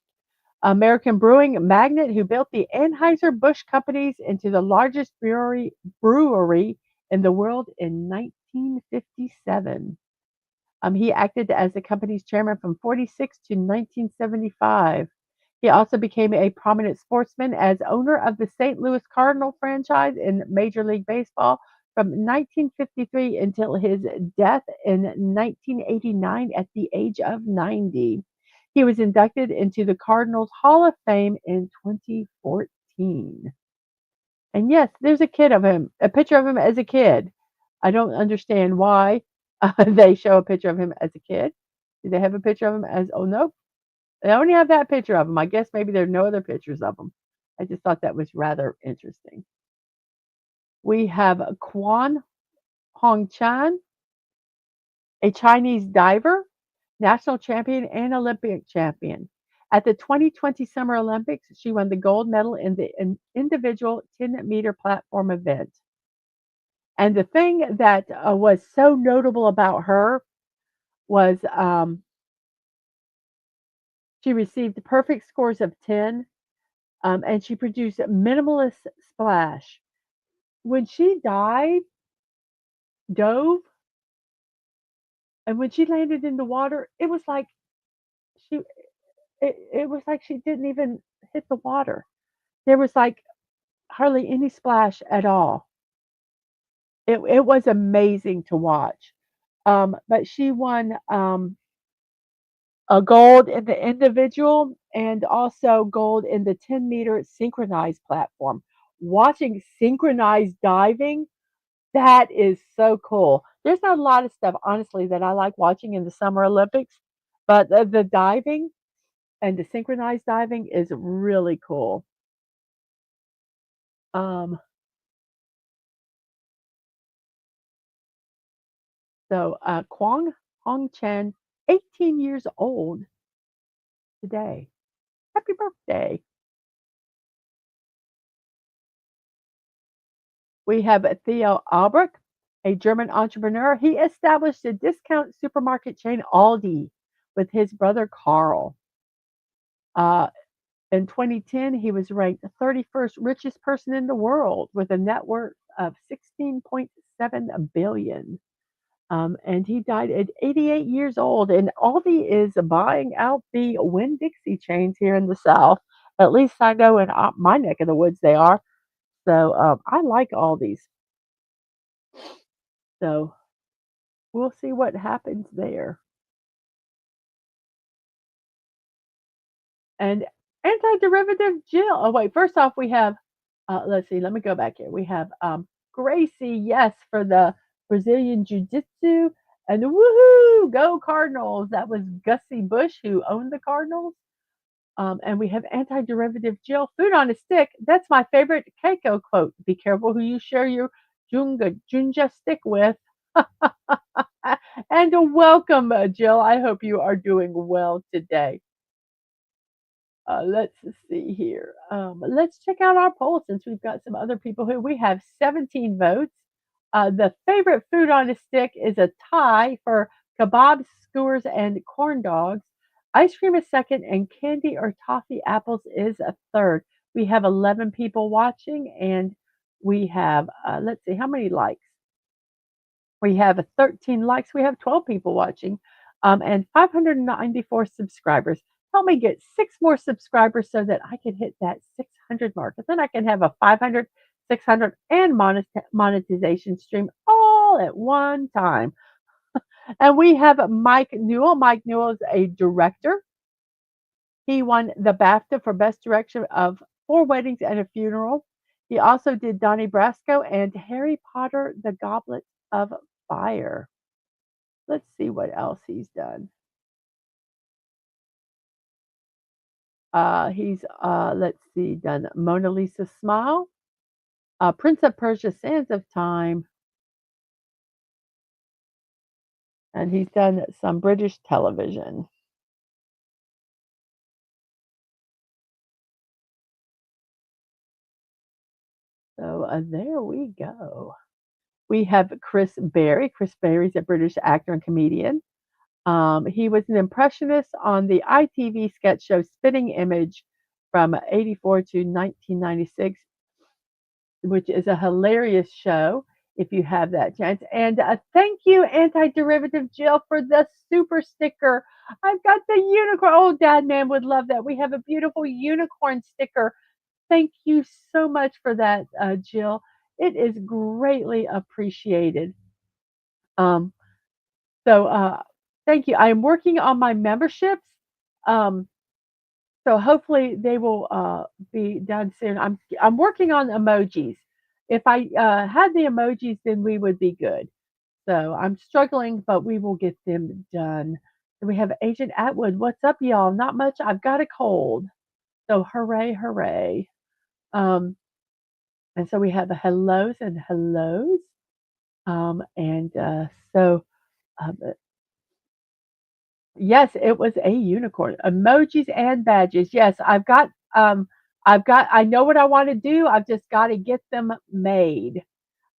American brewing magnate who built the Anheuser-Busch companies into the largest brewery in the world in 1957. He acted as the company's chairman from 46 to 1975. He also became a prominent sportsman as owner of the St. Louis Cardinal franchise in Major League Baseball from 1953 until his death in 1989 at the age of 90. He was inducted into the Cardinals Hall of Fame in 2014. And yes, there's a picture of him as a kid. I don't understand why they show a picture of him as a kid. Do they have a picture of him as, oh, nope. They only have that picture of him. I guess maybe there are no other pictures of him. I just thought that was rather interesting. We have Quan Hongchan, a Chinese diver, national champion, and Olympic champion. At the 2020 Summer Olympics, she won the gold medal in the individual 10-meter platform event. And the thing that was so notable about her was she received perfect scores of 10, and she produced minimalist splash. When she dove, and when she landed in the water, she it was like she didn't even hit the water. There was like hardly any splash at all. It was amazing to watch. But she won a gold in the individual and also gold in the 10-meter synchronized platform. Watching synchronized diving, that is so cool. There's not a lot of stuff, honestly, that I like watching in the Summer Olympics, but the diving and the synchronized diving is really cool. Um, Kwang Hong Chen, 18 years old today. Happy birthday. We have Theo Albrecht, a German entrepreneur. He established a discount supermarket chain Aldi with his brother Carl. Uh, in 2010, he was ranked the 31st richest person in the world with a net worth of 16.7 billion. And he died at 88 years old. And Aldi is buying out the Winn Dixie chains here in the South. At least I know in my neck of the woods they are. So I like Aldi's. So we'll see what happens there. And anti-derivative Jill. Oh wait, first off we have let's see, let me go back here. We have Gracie, yes, for the Brazilian Jiu-Jitsu. And woohoo, go Cardinals. That was Gussie Bush who owned the Cardinals. And we have anti-derivative Jill, food on a stick. That's my favorite Keiko quote. Be careful who you share your Junja stick with. And welcome, Jill. I hope you are doing well today. Let's see here. Let's check out our poll since we've got some other people here. We have 17 votes. The favorite food on a stick is a tie for kebabs, skewers, and corn dogs. Ice cream is second, and candy or toffee apples is a third. We have 11 people watching, and we have, let's see, how many likes? We have 13 likes. We have 12 people watching and 594 subscribers. Help me get 6 more subscribers so that I can hit that 600 mark. And then I can have a 500, 600, and monetization stream all at one time. And we have Mike Newell. Mike Newell is a director. He won the BAFTA for Best Direction of Four Weddings and a Funeral. He also did Donnie Brasco and Harry Potter, the Goblet of Fire. Let's see what else he's done. He's let's see, done Mona Lisa Smile, Prince of Persia: Sands of Time, and he's done some British television. So there we go. We have Chris Berry. Chris Berry's a British actor and comedian. He was an impressionist on the ITV sketch show Spitting Image from 84 to 1996, which is a hilarious show if you have that chance. And thank you, Anti Derivative Jill, for the super sticker. I've got the unicorn. Oh, Dad Man would love that. We have a beautiful unicorn sticker. Thank you so much for that, Jill. It is greatly appreciated. Um, so thank you. I am working on my memberships. Um, so hopefully they will be done soon. I'm working on emojis. If I had the emojis, then we would be good. So I'm struggling, but we will get them done. And we have Agent Atwood. What's up, y'all? Not much. I've got a cold. So hooray, hooray. Um, and so we have the hellos and hellos. And so yes, it was a unicorn. Emojis and badges. Yes, I know what I want to do. I've just got to get them made.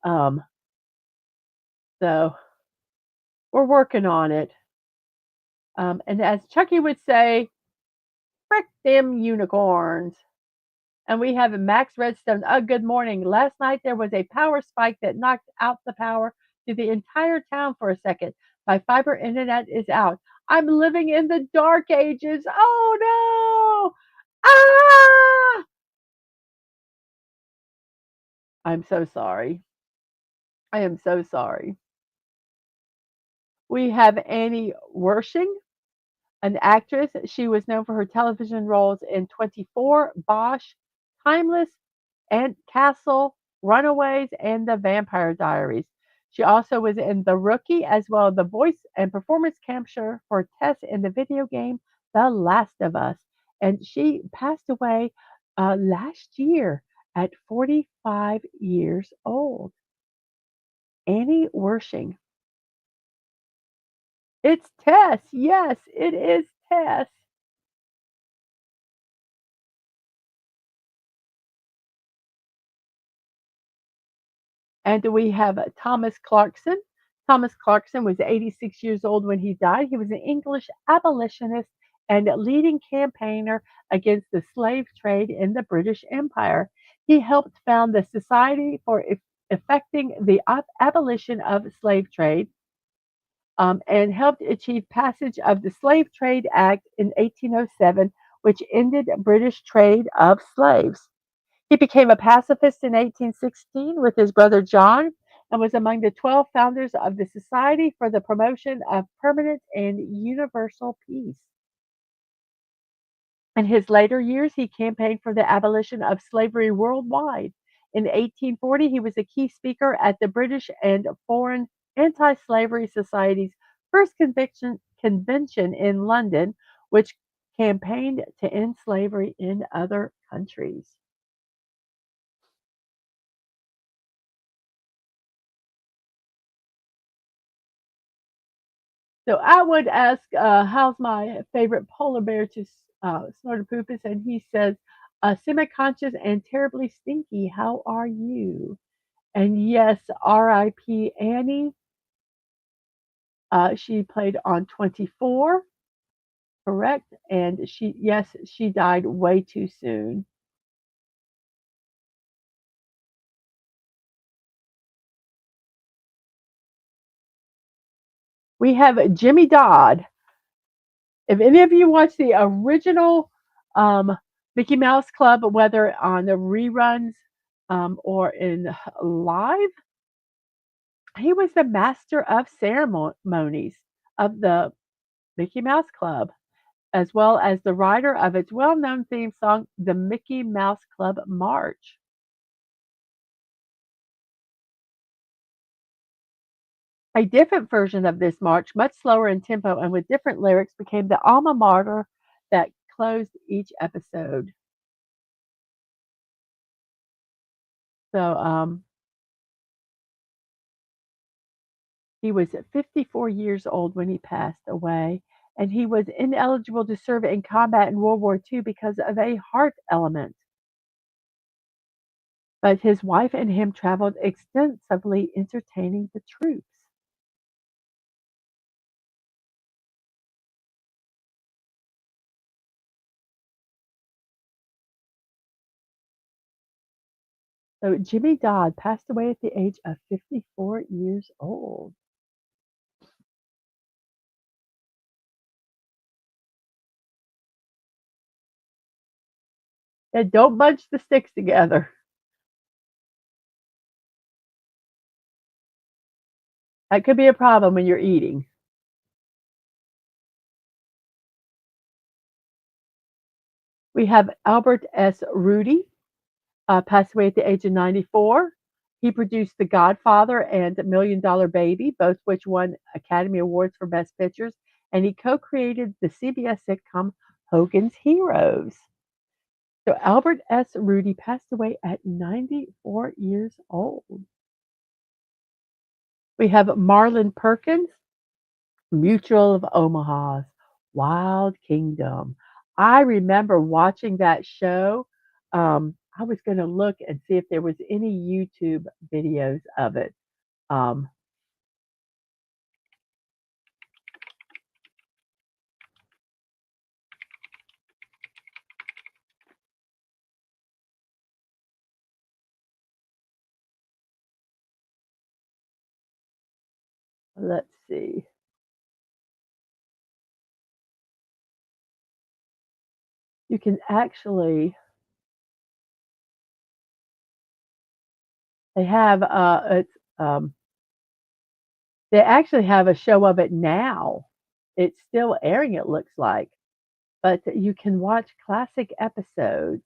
Um, so we're working on it. And as Chucky would say, frick them unicorns. And we have a Max Redstone. Good morning. Last night there was a power spike that knocked out the power to the entire town for a second. My fiber internet is out. I'm living in the dark ages. Oh no! Ah! I'm so sorry. I am so sorry. We have Annie Wershing, an actress. She was known for her television roles in 24, Bosch, Timeless, and Castle, Runaways, and The Vampire Diaries. She also was in The Rookie, as well as the voice and performance capture for Tess in the video game The Last of Us. And she passed away last year at 45 years old. Annie Wershing. It's Tess. Yes, it is Tess. And we have Thomas Clarkson. Thomas Clarkson was 86 years old when he died. He was an English abolitionist and leading campaigner against the slave trade in the British Empire. He helped found the Society for Effecting the Abolition of Slave Trade, and helped achieve passage of the Slave Trade Act in 1807, which ended British trade of slaves. He became a pacifist in 1816 with his brother John and was among the 12 founders of the Society for the Promotion of Permanent and Universal Peace. In his later years, he campaigned for the abolition of slavery worldwide. In 1840, he was a key speaker at the British and Foreign Anti Slavery Society's first convention in London, which campaigned to end slavery in other countries. So I would ask, how's my favorite polar bear to snort a poopus? And he says, semi conscious and terribly stinky. How are you? And yes, R.I.P. Annie. She played on 24, correct? And yes, she died way too soon. We have Jimmy Dodd. If any of you watch the original um, Mickey Mouse Club, whether on the reruns or in live, he was the master of ceremonies of the Mickey Mouse Club, as well as the writer of its well known theme song, The Mickey Mouse Club March. A different version of this march, much slower in tempo and with different lyrics, became the alma mater that closed each episode. So he was 54 years old when he passed away, and he was ineligible to serve in combat in World War II because of a heart ailment. But his wife and him traveled extensively entertaining the troops. So Jimmy Dodd passed away at the age of 54 years old. And don't bunch the sticks together. That could be a problem when you're eating. We have Albert S. Rudy, passed away at the age of 94. He produced The Godfather and Million Dollar Baby, both which won Academy Awards for Best Pictures, and he co created the CBS sitcom Hogan's Heroes. So Albert S. Rudy passed away at 94 years old. We have Marlon Perkins, Mutual of Omaha's Wild Kingdom. I remember watching that show. I was going to look and see if there was any YouTube videos of it. Um, let's see. You can actually they have it's they actually have a show of it now. It's still airing, it looks like, but you can watch classic episodes.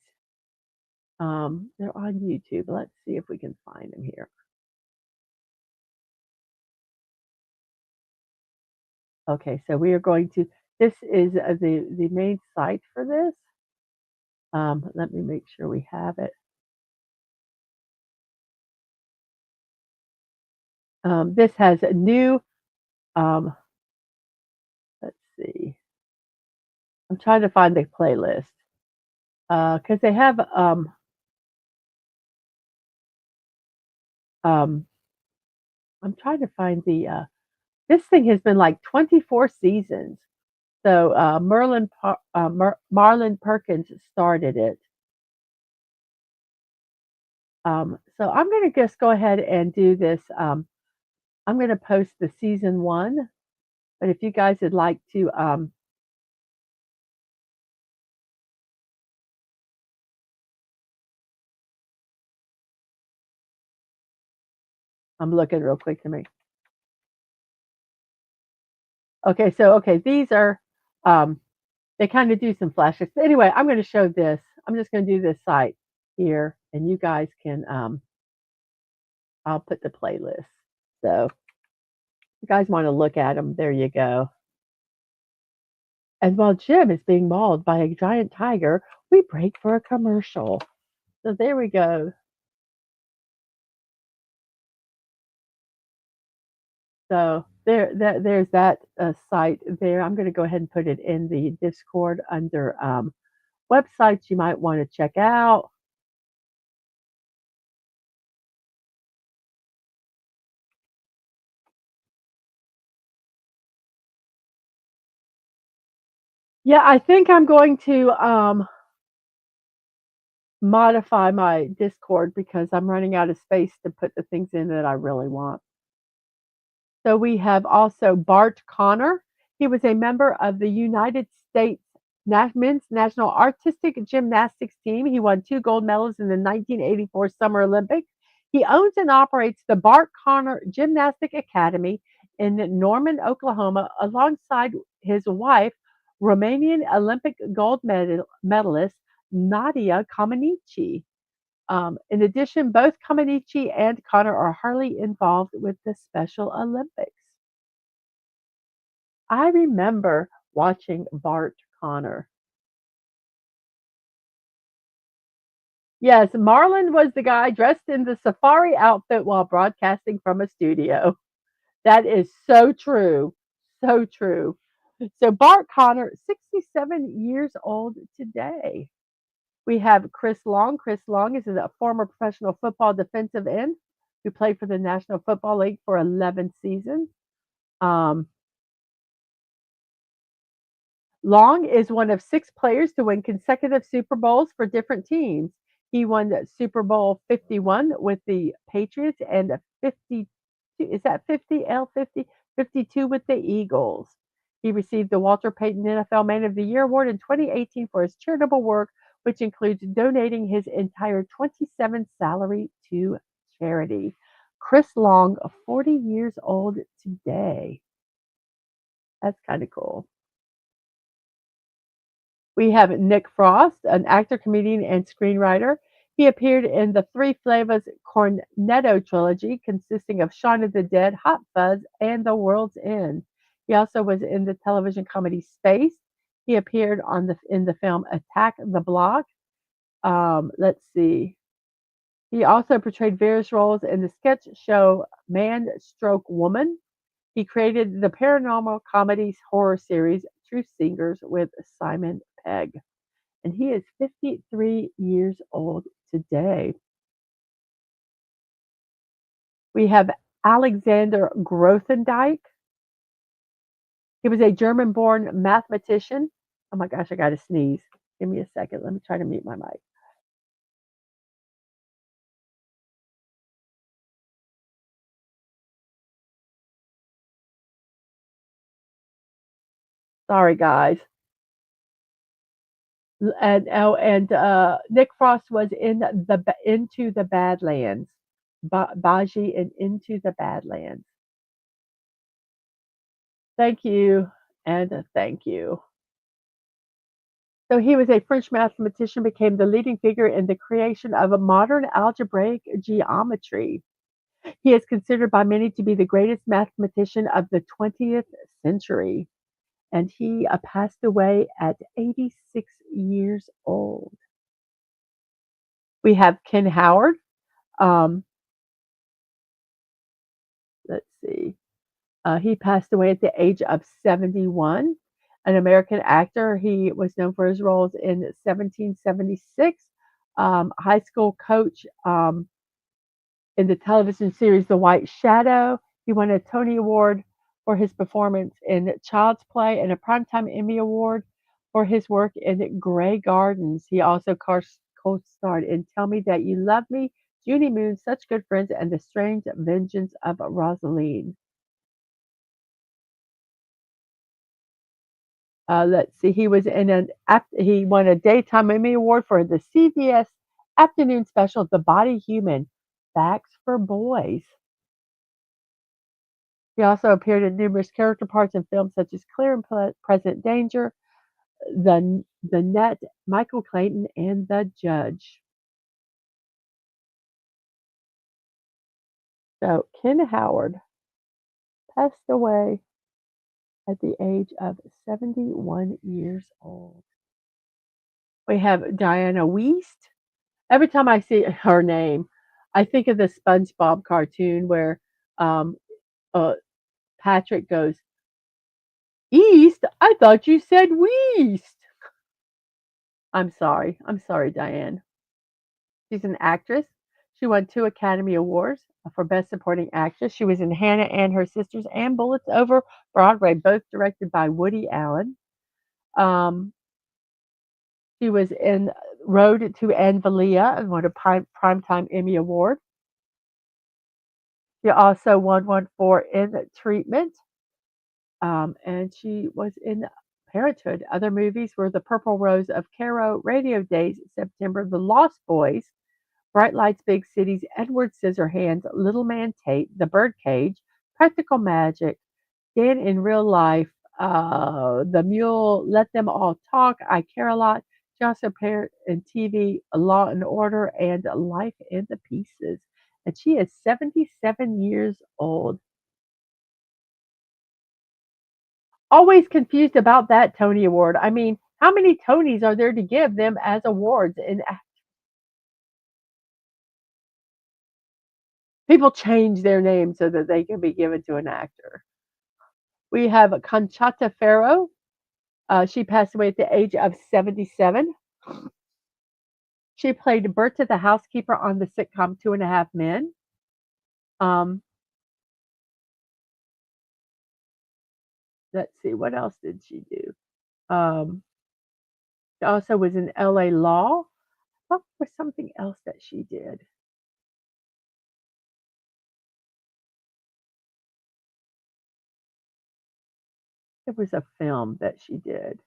They're on YouTube. Let's see if we can find them here. Okay, so we are going to. This is the main site for this. Let me make sure we have it. This has a new, um, let's see, I'm trying to find the playlist because they have, um, I'm trying to find this thing has been like 24 seasons. So Marlon Perkins started it. So I'm going to just go ahead and do this. I'm going to post the season one, but if you guys would like to, I'm looking real quick to me. Okay, so okay, these are they kind of do some flashes. But anyway, I'm going to show this. I'm just going to do this site here, and you guys can. I'll put the playlist. So if you guys want to look at them, there you go. And while Jim is being mauled by a giant tiger, we break for a commercial. So there we go. So there's that site there. I'm going to go ahead and put it in the Discord under websites you might want to check out. Yeah, I think I'm going to modify my Discord because I'm running out of space to put the things in that I really want. So we have also Bart Connor. He was a member of the United States men's national artistic gymnastics team. He won 2 gold medals in the 1984 Summer Olympics. He owns and operates the Bart Connor Gymnastic Academy in Norman, Oklahoma, alongside his wife, Romanian Olympic gold medalist Nadia Comaneci. In addition, both Comaneci and Connor are highly involved with the Special Olympics. I remember watching Bart Connor. Yes, Marlon was the guy dressed in the safari outfit while broadcasting from a studio. That is so true. So true. So Bart Connor, 67 years old today. We have Chris Long. Chris Long is a former professional football defensive end who played for the National Football League for 11 seasons. Um, Long is one of 6 players to win consecutive Super Bowls for different teams. He won Super Bowl 51 with the Patriots and 52, is that 50, L50? 52 with the Eagles. He received the Walter Payton NFL Man of the Year award in 2018 for his charitable work, which includes donating his entire 27 salary to charity. Chris Long, 40 years old today. That's kind of cool. We have Nick Frost, an actor, comedian, and screenwriter. He appeared in the Three Flavors Cornetto trilogy, consisting of Shaun of the Dead, Hot Fuzz, and The World's End. He also was in the television comedy Space. He appeared in the film Attack the Block. Let's see. He also portrayed various roles in the sketch show Man Stroke Woman. He created the paranormal comedy horror series Truth Seekers with Simon Pegg. And he is 53 years old today. We have Alexander Grothendieck. He was a German born mathematician. Oh my gosh, I got to sneeze. Give me a second. Let me try to mute my mic. Sorry, guys. And Nick Frost was in the Into the Badlands, Baji and Into the Badlands. Thank you, and thank you. So he was a French mathematician, became the leading figure in the creation of a modern algebraic geometry. He is considered by many to be the greatest mathematician of the 20th century, and he passed away at 86 years old. We have Ken Howard. Um, let's see. He passed away at the age of 71. An American actor, he was known for his roles in 1776, high school coach in the television series The White Shadow. He won a Tony Award for his performance in Child's Play and a Primetime Emmy Award for his work in Grey Gardens. He also co-starred in Tell Me That You Love Me, Junie Moon, Such Good Friends, and The Strange Vengeance of Rosaline. Let's see, he won a Daytime Emmy Award for the CBS afternoon special, The Body Human, Facts for Boys. He also appeared in numerous character parts in films such as Clear and Present Danger, The Net, Michael Clayton, and The Judge. So Ken Howard passed away at the age of 71 years old. We have Diana Wiest. Every time I see her name, I think of the SpongeBob cartoon where um, uh, Patrick goes, East? I thought you said Weast. I'm sorry. I'm sorry, Diane. She's an actress. She won 2 Academy Awards for Best Supporting Actress. She was in Hannah and Her Sisters and Bullets Over Broadway, both directed by Woody Allen. Um, she was in Road to Anvalia and won a Primetime Emmy Award. She also won one for In Treatment, and she was in Parenthood. Other movies were The Purple Rose of Cairo, Radio Days, September, The Lost Boys, Bright Lights, Big Cities, Edward Scissorhands, Little Man Tate, The Birdcage, Practical Magic, Dan in Real Life, The Mule, Let Them All Talk, I Care a Lot. She also appeared in TV, Law and Order, and Life in the Pieces. And she is 77 years old. Always confused about that Tony Award. I mean, how many Tonys are there to give them as awards? And people change their names so that they can be given to an actor. We have Conchata Ferro. She passed away at the age of 77. She played Berta the housekeeper on the sitcom Two and a Half Men. Um, let's see, what else did she do? She also was in LA Law. What was something else that she did? It was a film that she did.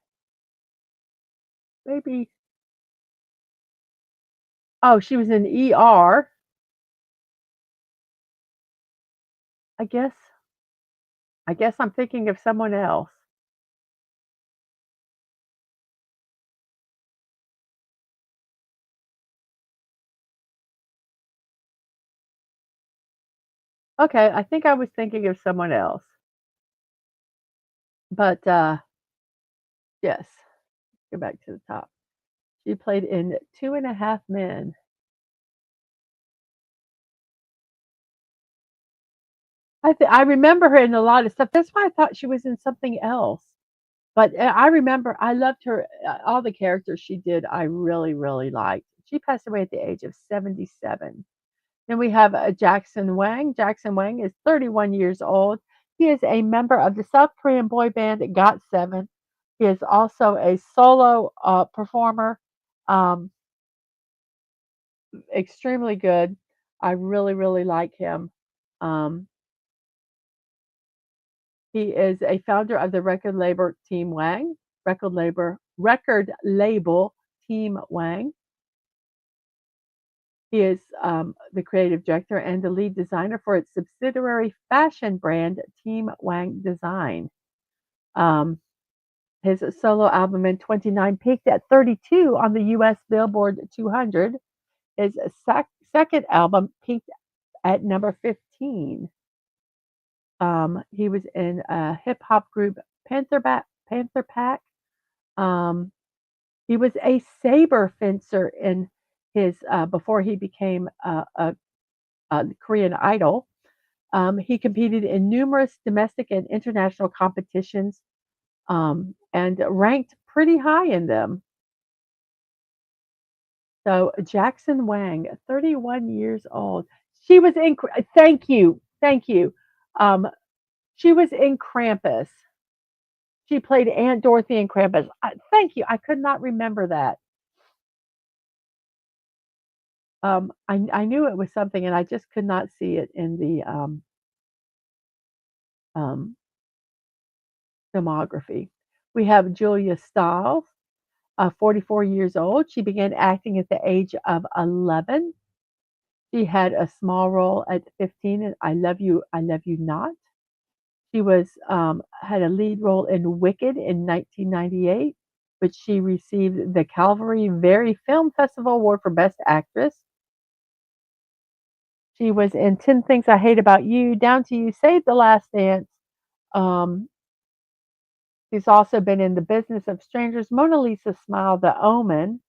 Maybe. Oh, she was in ER. I guess. I guess I'm thinking of someone else. Okay, I think I was thinking of someone else. But yes, go back to the top. She played in Two and a Half Men. I remember her in a lot of stuff. That's why I thought she was in something else. But I remember I loved her. All the characters she did, I really, really liked. She passed away at the age of 77. Then we have Jackson Wang. Jackson Wang is 31 years old. He is a member of the South Korean boy band GOT7. He is also a solo performer. Um, Extremely good. I really, really like him. Um, he is a founder of the record label Team Wang, record label Team Wang. He is the creative director and the lead designer for its subsidiary fashion brand, Team Wang Design. Um, his solo album in 29 peaked at 32 on the US Billboard 200. His second album peaked at number 15. He was in a hip hop group, Panther Pack. Um, he was a saber fencer in his before he became a Korean Idol. He competed in numerous domestic and international competitions and ranked pretty high in them. So Jackson Wang, 31 years old. She was in. Thank you, thank you. Um, she was in Krampus. She played Aunt Dorothy in Krampus. Thank you. I could not remember that. I knew it was something, and I just could not see it in the um, filmography. We have Julia Stiles, 44 years old. She began acting at the age of 11. She had a small role at 15 in I Love You Not. She was had a lead role in Wicked in 1998, which she received the Calvary Vary Film Festival Award for Best Actress. She was in 10 Things I Hate About You, Down to You, Save the Last Dance. Um, she's also been in The Business of Strangers, Mona Lisa Smile, The Omen,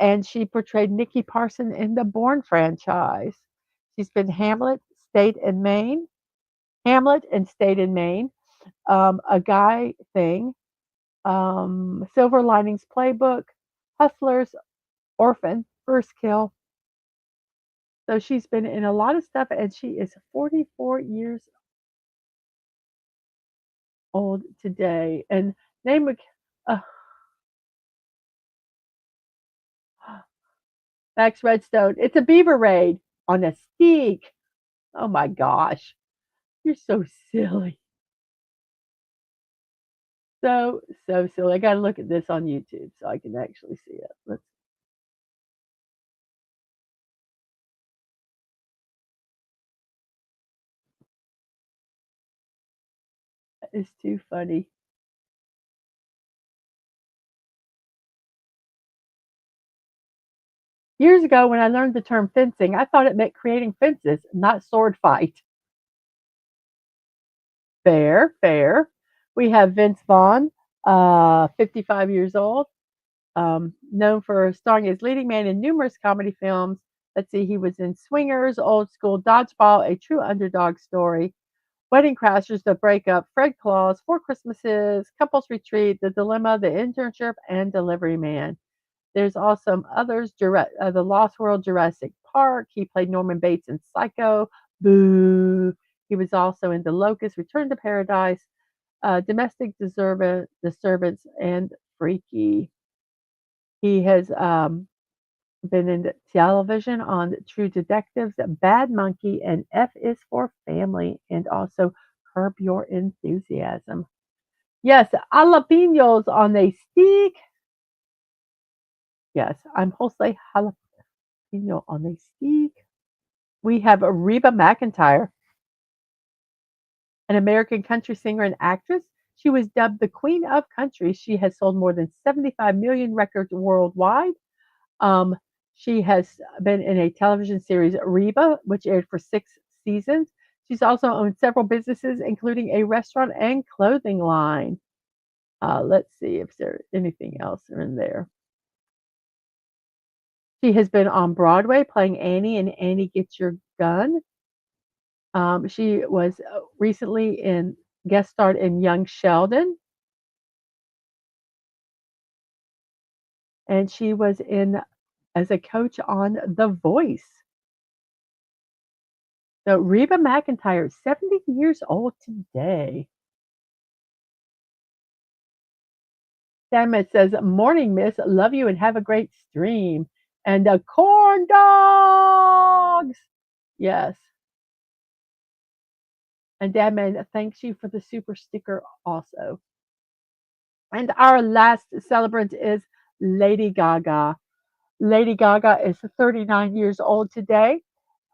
and she portrayed Nikki Parson in the Bourne franchise. She's been State and Maine, Hamlet and State and Maine, A Guy Thing, Silver Linings Playbook, Hustlers, Orphan, First Kill. So she's been in a lot of stuff, and she is 44 years old today. And name uh, Max Redstone. It's a beaver raid on a steak. Oh my gosh, you're so silly, so silly. I got to look at this on YouTube so I can actually see it. It's too funny. Years ago, when I learned the term fencing, I thought it meant creating fences, not sword fight. Fair, fair. We have Vince Vaughn, 55 years old, known for starring as leading man in numerous comedy films. Let's see, he was in Swingers, Old School, Dodgeball, A True Underdog Story, Wedding Crashers, The Breakup, Fred Claus, Four Christmases, Couples Retreat, The Dilemma, The Internship, and Delivery Man. There's also others, The Lost World, Jurassic Park. He played Norman Bates in Psycho. Boo. He was also in The Locust, Return to Paradise, Domestic Disturbance, and Freaky. He has been in television on True Detectives, Bad Monkey, and F is for Family, and also Curb Your Enthusiasm. Yes, jalapenos on a steak. Yes, I'm Jose Jalapeno on a steak. We have Reba McEntire, an American country singer and actress. She was dubbed the Queen of Country. She has sold more than 75 million records worldwide. Um, she has been in a television series, Reba, which aired for 6 seasons. She's also owned several businesses, including a restaurant and clothing line. Let's see if there's anything else in there. She has been on Broadway playing Annie in Annie Gets Your Gun. She was recently in guest starred in Young Sheldon, and she was in as a coach on The Voice. So Reba McEntire, 70 years old today. Sam says, "Morning, Miss. Love you and have a great stream." And the corn dogs. Yes. And Dadman thanks you for the super sticker also. And our last celebrant is Lady Gaga. Lady Gaga is 39 years old today.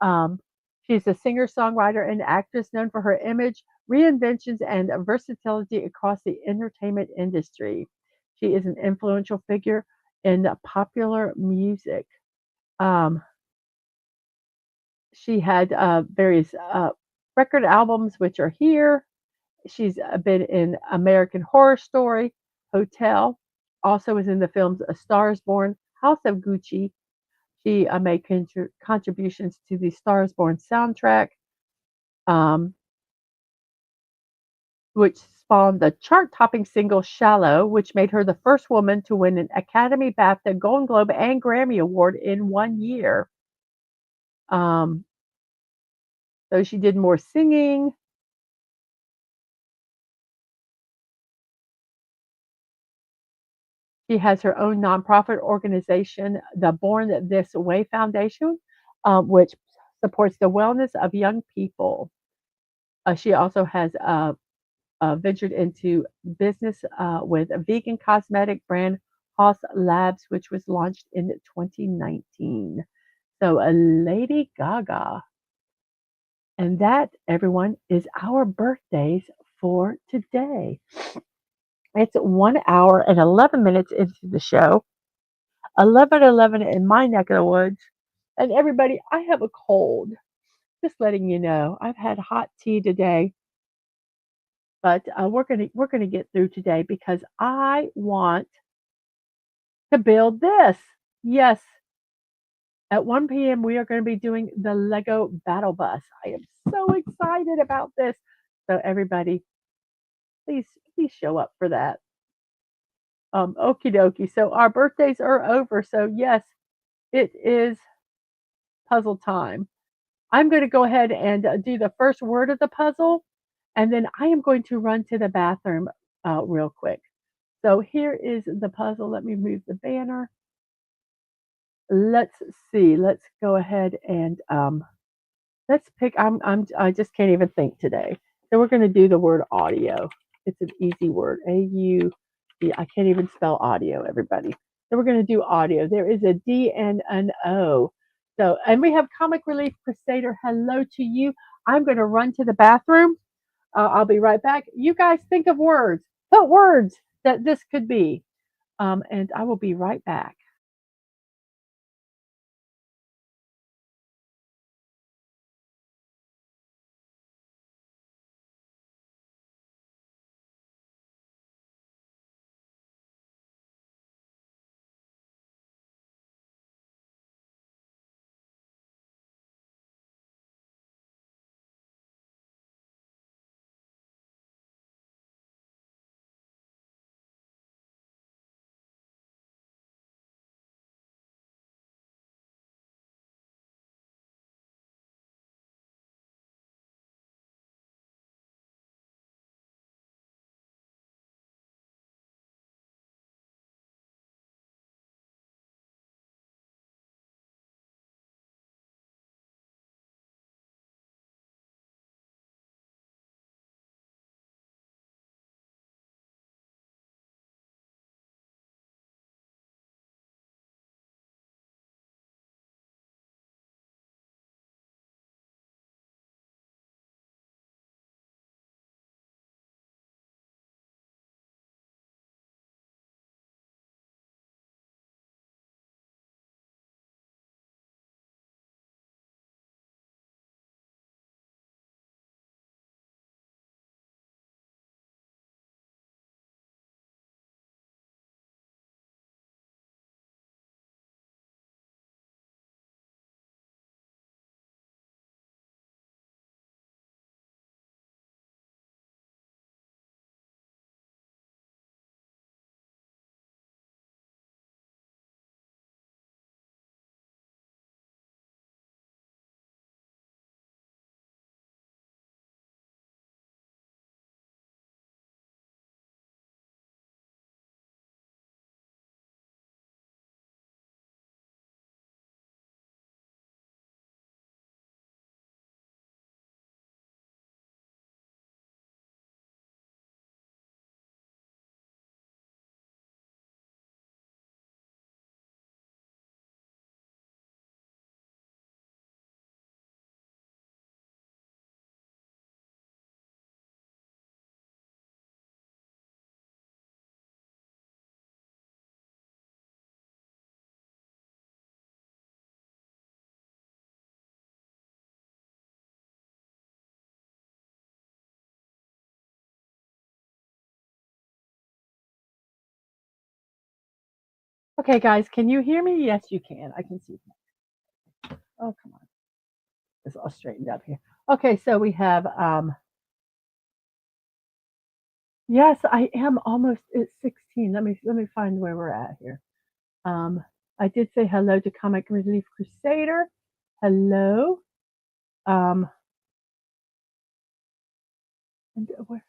Um, she's a singer, songwriter, and actress known for her image, reinventions, and versatility across the entertainment industry. She is an influential figure in popular music. Um, she had various record albums, which are here. She's been in American Horror Story, Hotel, also was in the films A Star is Born, House of Gucci. She made contributions to the Star is Born soundtrack. um, which spawned the chart-topping single "Shallow," which made her the first woman to win an Academy, BAFTA, Golden Globe, and Grammy Award in one year. Um, so she did more singing. She has her own nonprofit organization, the Born This Way Foundation, which supports the wellness of young people. She also has ventured into business with a vegan cosmetic brand, Haus Labs, which was launched in 2019. So, Lady Gaga. And that, everyone, is our birthdays for today. It's 1 hour and 11 minutes into the show, 11:11 in my neck of the woods. And everybody, I have a cold. Just letting you know. I've had hot tea today, but we're gonna get through today because I want to build this. Yes, at 1 p.m. we are going to be doing the Lego Battle Bus. I am so excited about this. So everybody, please please show up for that. Okie dokie. So our birthdays are over. So yes, it is puzzle time. I'm going to go ahead and do the first word of the puzzle, and then I am going to run to the bathroom real quick. So here is the puzzle. Let me move the banner. Let's see. Let's go ahead and let's pick. I just can't even think today. So we're going to do the word audio. It's an easy word. A-U. I can't even spell audio, everybody. So we're going to do audio. There is a D and an O. So, and we have Comic Relief Crusader. Hello to you. I'm going to run to the bathroom. I'll be right back. You guys think of words. Put words that this could be. And I will be right back. Okay, guys, can you hear me? Yes, you can. I can see. Oh, come on. It's all straightened up here. Okay, so we have yes, I am almost at 16. Let me find where we're at here. Um, I did say hello to Comic Relief Crusader. Hello. Um, and where,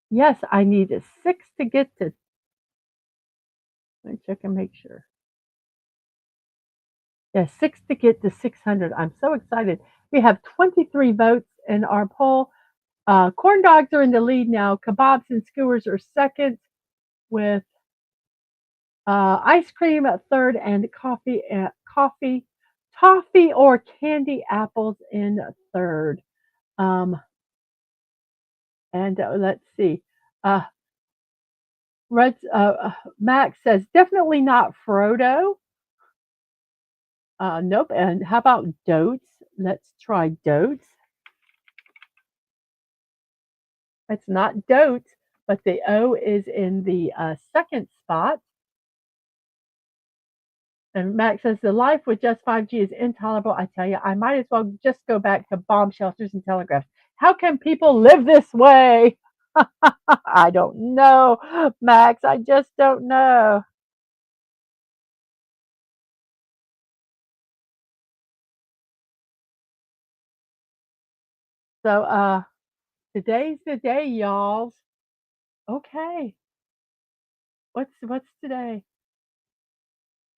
yes, I need a 6 to get to. Let me check and make sure. Yeah, 6 to get to 600. I'm so excited. We have 23 votes in our poll. Corn dogs are in the lead now. Kebabs and skewers are second, with ice cream at third, and toffee or candy apples in third. Um, and let's see. Uh, Red Max says definitely not Frodo. Nope. And how about Dotes? Let's try Dotes. It's not Dotes, but the O is in the second spot. And Max says the life with just 5G is intolerable. I tell you, I might as well just go back to bomb shelters and telegraphs. How can people live this way? I don't know, Max. I just don't know. So today's the day, y'all. Okay. What's today?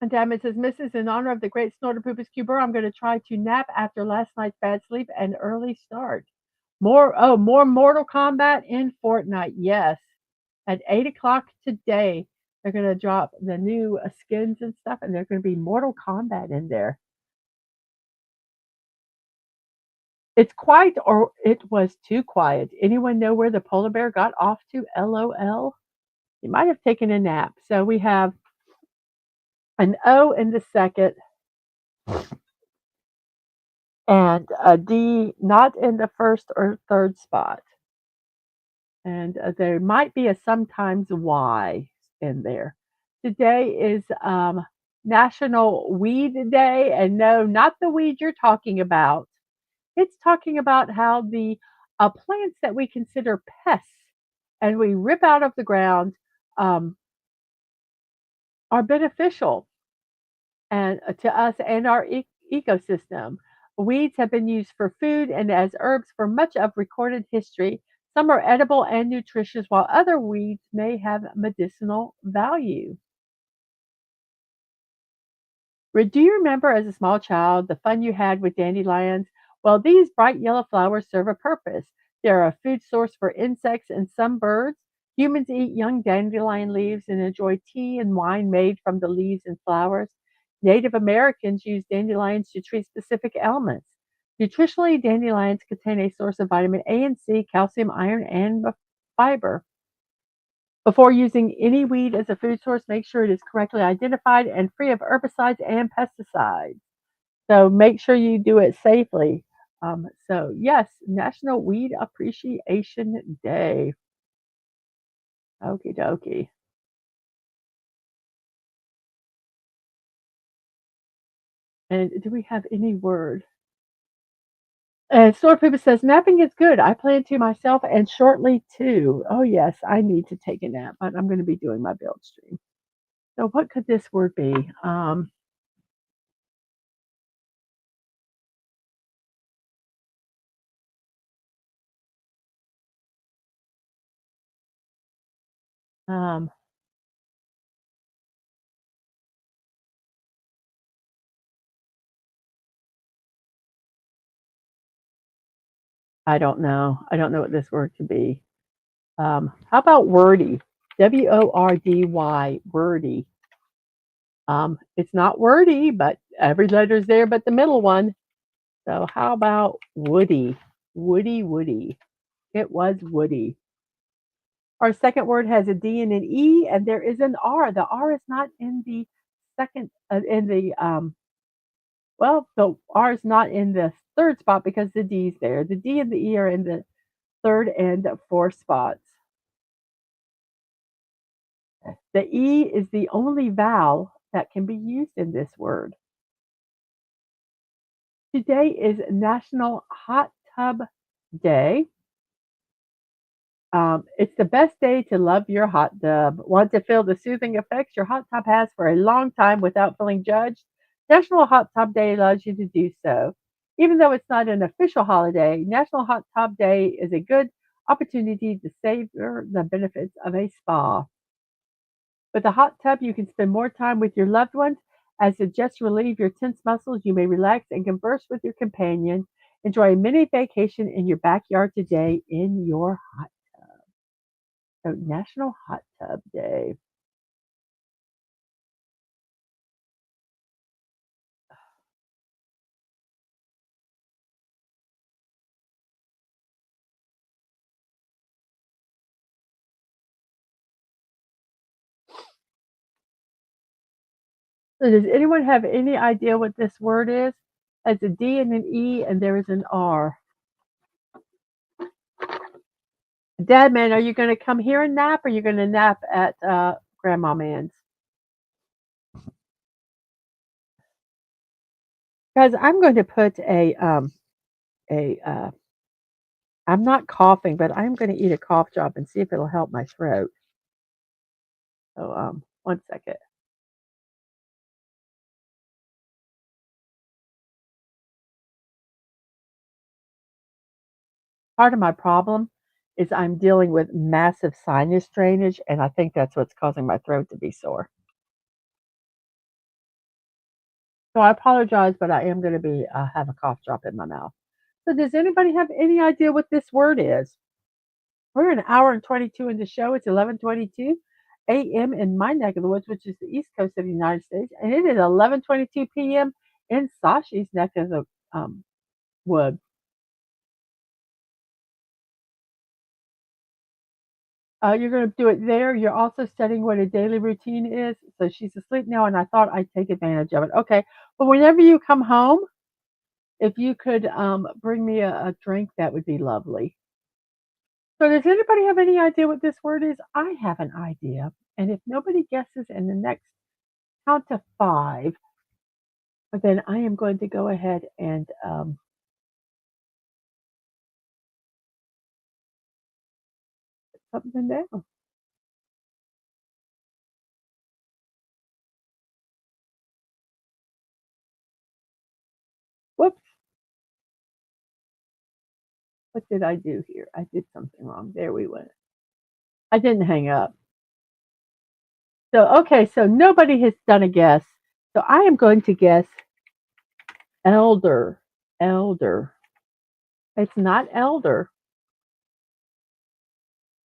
And Damn it says, Mrs. In honor of the great Snorterpoopus Cuber, I'm going to try to nap after last night's bad sleep and early start. More Mortal Kombat in Fortnite. Yes, at 8 o'clock today, they're going to drop the new skins and stuff, and there's going to be Mortal Kombat in there. It's quiet, or it was too quiet. Anyone know where the polar bear got off to? LOL. He might have taken a nap. So we have an O in the second, and a D not in the first or third spot. And there might be a sometimes Y in there. Today is National Weed Day, and no, not the weed you're talking about. It's talking about how the plants that we consider pests and we rip out of the ground um, are beneficial and to us and our ecosystem. Weeds have been used for food and as herbs for much of recorded history. Some are edible and nutritious, while other weeds may have medicinal value. Do you remember as a small child the fun you had with dandelions? Well, these bright yellow flowers serve a purpose. They're a food source for insects and some birds. Humans eat young dandelion leaves and enjoy tea and wine made from the leaves and flowers. Native Americans use dandelions to treat specific ailments. Nutritionally, dandelions contain a source of vitamin A and C, calcium, iron, and fiber. Before using any weed as a food source, make sure it is correctly identified and free of herbicides and pesticides. So make sure you do it safely. So yes, National Weed Appreciation Day. Okie dokie. And do we have any word? And Store Poopa says, napping is good. I plan to myself and shortly too. Oh yes, I need to take a nap, but I'm going to be doing my build stream. So what could this word be? Um, I don't know. I don't know what this word could be. How about wordy? WORDY, wordy. It's not wordy, but every letter's there but the middle one. So how about woody? Woody. It was woody. Our second word has a D and an E, and there is an R. The R is not in the second, in the, well, the R is not in the third spot because the D's there. The D and the E are in the third and fourth spots. The E is the only vowel that can be used in this word. Today is National Hot Tub Day. It's the best day to love your hot tub. Want to feel the soothing effects your hot tub has for a long time without feeling judged? National Hot Tub Day allows you to do so. Even though it's not an official holiday, National Hot Tub Day is a good opportunity to savor the benefits of a spa. With a hot tub, you can spend more time with your loved ones. As it just relieve your tense muscles, you may relax and converse with your companion. Enjoy a mini vacation in your backyard today in your hot tub. So National Hot Tub Day. So does anyone have any idea what this word is? It's a D and an E, and there is an R. Dadman, are you going to come here and nap, or are you going to nap at Grandma Man's? Guys, I'm going to put a I'm not coughing, but I'm going to eat a cough drop and see if it'll help my throat. So, 1 second. Part of my problem is I'm dealing with massive sinus drainage, and I think that's what's causing my throat to be sore. So I apologize, but I am going to be have a cough drop in my mouth. So does anybody have any idea what this word is? We're an hour and 22 in the show. It's 11:22 a.m. in my neck of the woods, which is the east coast of the United States, and it is 11:22 p.m. in Sashi's neck of the woods. You're going to do it there. You're also studying what a daily routine is. So she's asleep now, and I thought I'd take advantage of it. Okay. Well, whenever you come home, if you could bring me a drink, that would be lovely. So, does anybody have any idea what this word is? I have an idea. And if nobody guesses in the next count to five, then I am going to go ahead and put something down. Whoops. What did I do here? I did something wrong. There we went. I didn't hang up. So, okay, so nobody has done a guess. So I am going to guess elder. Elder. It's not elder.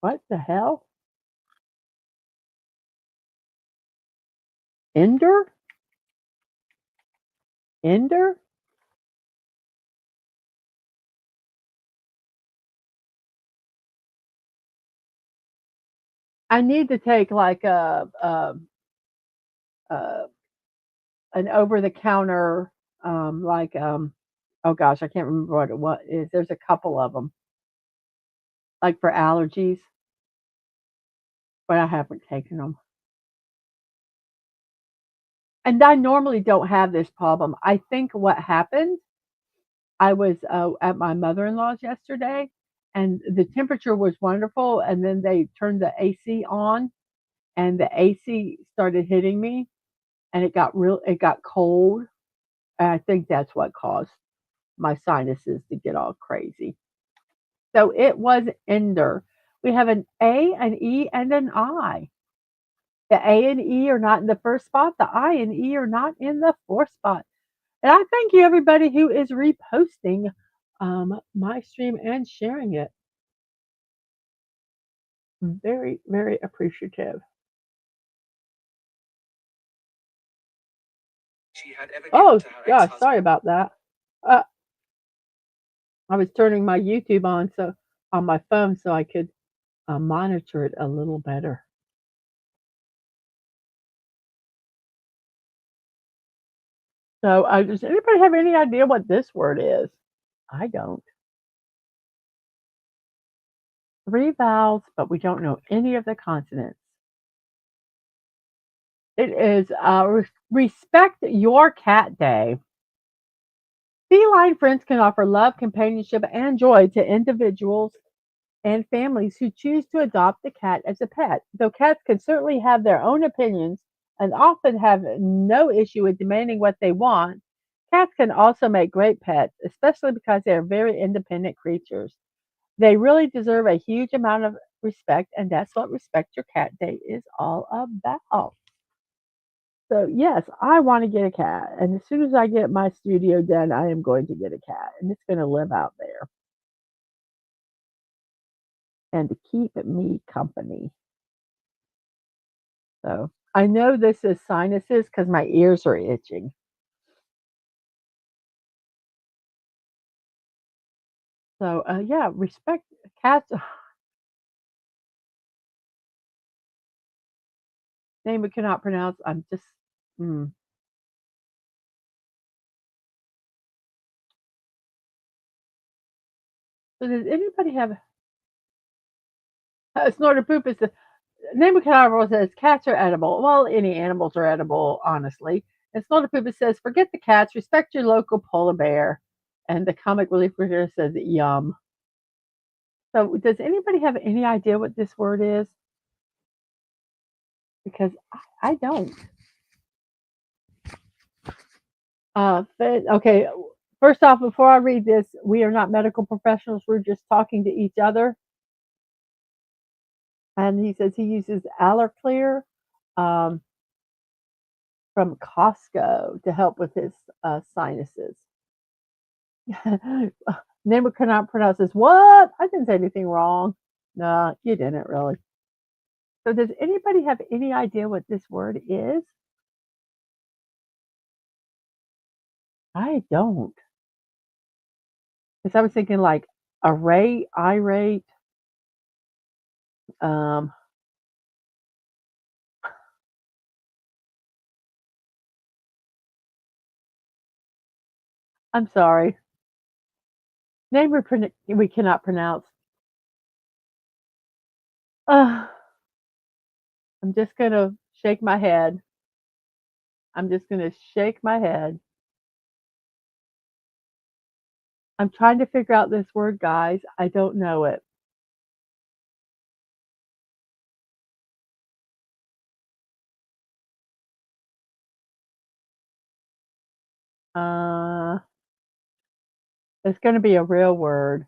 What the hell? Ender? Ender? I need to take like a an over the counter like oh gosh, I can't remember what it is. There's a couple of them like for allergies, but I haven't taken them. And I normally don't have this problem. I think what happened, I was at my mother-in-law's yesterday, and the temperature was wonderful, and then they turned the AC on, and the AC started hitting me, and it got cold, and I think that's what caused my sinuses to get all crazy. So it was Ender. We have an A, an E, and an I. The A and E are not in the first spot. The I and E are not in the fourth spot. And I thank you, everybody who is reposting my stream and sharing it. Very, very appreciative. Oh, gosh, sorry about that. Uh, I was turning my YouTube on on my phone so I could monitor it a little better. So, does anybody have any idea what this word is? I don't. Three vowels, but we don't know any of the consonants. It is Respect Your Cat Day. Feline friends can offer love, companionship, and joy to individuals and families who choose to adopt a cat as a pet. Though cats can certainly have their own opinions and often have no issue with demanding what they want, cats can also make great pets, especially because they are very independent creatures. They really deserve a huge amount of respect, and that's what Respect Your Cat Day is all about. So, yes, I want to get a cat. And as soon as I get my studio done, I am going to get a cat, and it's going to live out there and to keep me company. So, I know this is sinuses because my ears are itching. So, yeah, respect cats. Name we cannot pronounce. I'm just. Mm. So, does anybody have snorted poop? Is the name of Carnival says cats are edible. Well, any animals are edible, honestly. And Snorter Poopa says, forget the cats, respect your local polar bear. And the comic relief reader says, yum. So, does anybody have any idea what this word is? Because I don't. Okay, first off, before I read this, we are not medical professionals. We're just talking to each other. And he says he uses Allerclear um, from Costco to help with his sinuses. Name we cannot pronounce this. What? I didn't say anything wrong. No, you didn't really. So, does anybody have any idea what this word is? I don't. Because I was thinking like array, irate. Um, I'm sorry. Name we cannot pronounce. Uh, I'm just gonna shake my head. I'm just gonna shake my head. I'm trying to figure out this word, guys. I don't know it. Uh, it's gonna be a real word.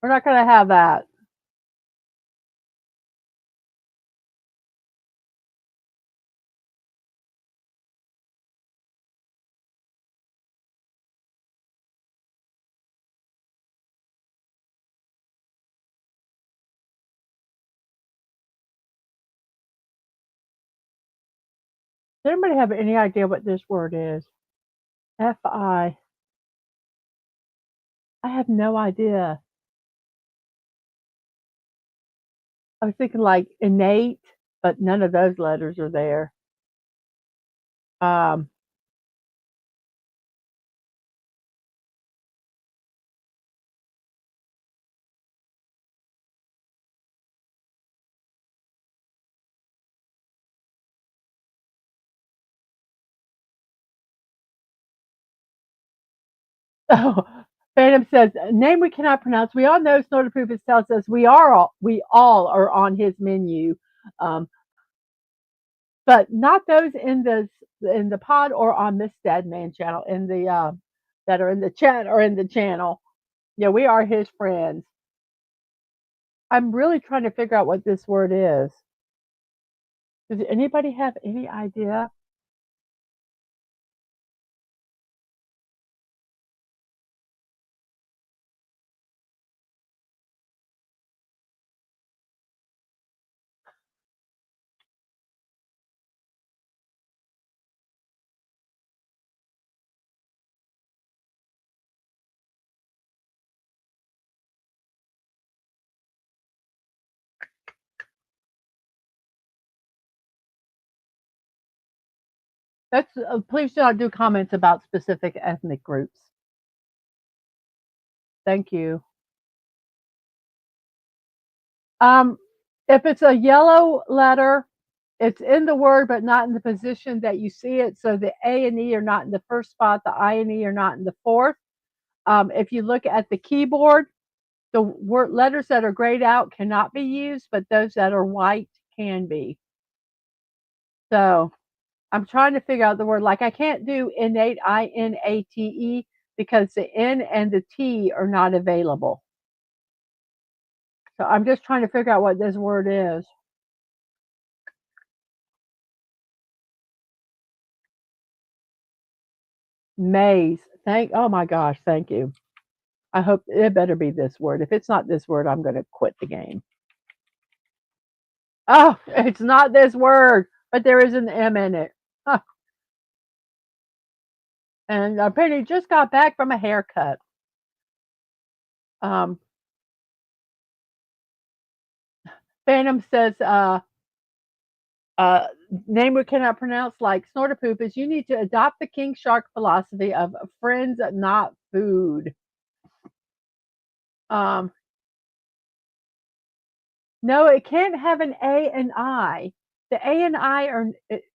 We're not gonna have that. Does anybody have any idea what this word is? F-I. I have no idea. I was thinking like innate, but none of those letters are there. Um, oh, Phantom says, name we cannot pronounce. We all know Snorter Poopus tells us we all are on his menu. Um, but not those in the pod or on Miss Deadman channel in the that are in the chat or in the channel. Yeah, we are his friends. I'm really trying to figure out what this word is. Does anybody have any idea? That's please do not do comments about specific ethnic groups. Thank you. Um, If it's a yellow letter, it's in the word, but not in the position that you see it. So the A and E are not in the first spot. The I and E are not in the fourth. If you look at the keyboard, the word letters that are grayed out cannot be used, but those that are white can be. So I'm trying to figure out the word. Like I can't do innate, INATE, because the N and the T are not available. So I'm just trying to figure out what this word is. Maze. Oh my gosh, thank you. I hope it better be this word. If it's not this word, I'm going to quit the game. Oh, it's not this word, but there is an M in it. Huh. And Penny just got back from a haircut. Um, Phantom says, uh, name we cannot pronounce like Snorterpoop is you need to adopt the King Shark philosophy of friends, not food. Um, no, it can't have an A and I. The A and I are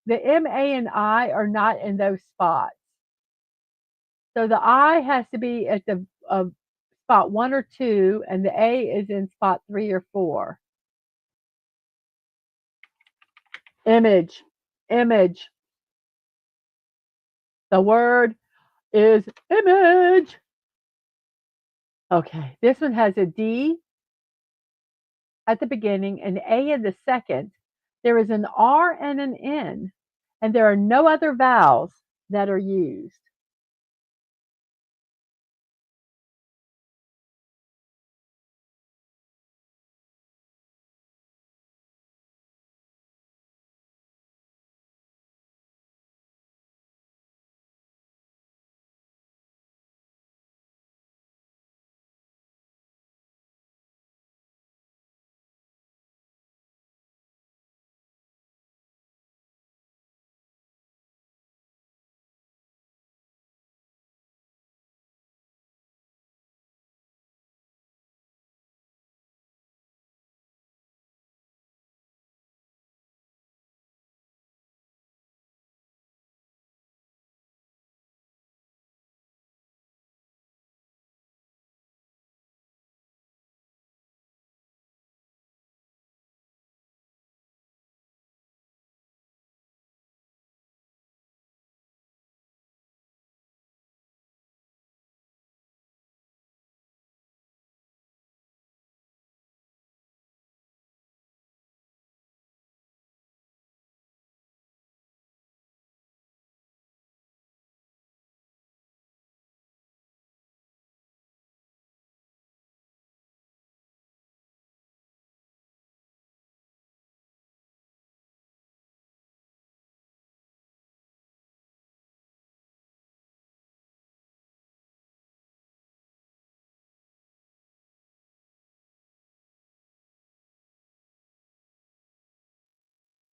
the M, A, and I are not in those spots. So the I has to be at the spot 1 or 2, and the A is in spot 3 or 4. Image, image. The word is image. Okay, this one has a D at the beginning, an A in the second. There is an R and an N, and there are no other vowels that are used.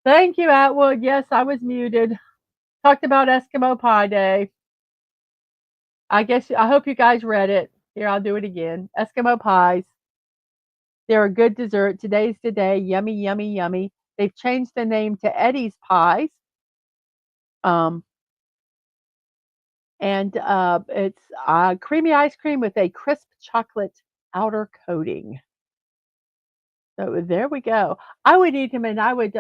Thank you, Atwood. Yes, I was muted. Talked about Eskimo Pie Day. I hope you guys read it. Here, I'll do it again. Eskimo pies. They're a good dessert. Today's the day. Yummy, yummy, yummy. They've changed the name to Eddie's Pies. Um, and it's creamy ice cream with a crisp chocolate outer coating. So there we go. I would eat them, and I would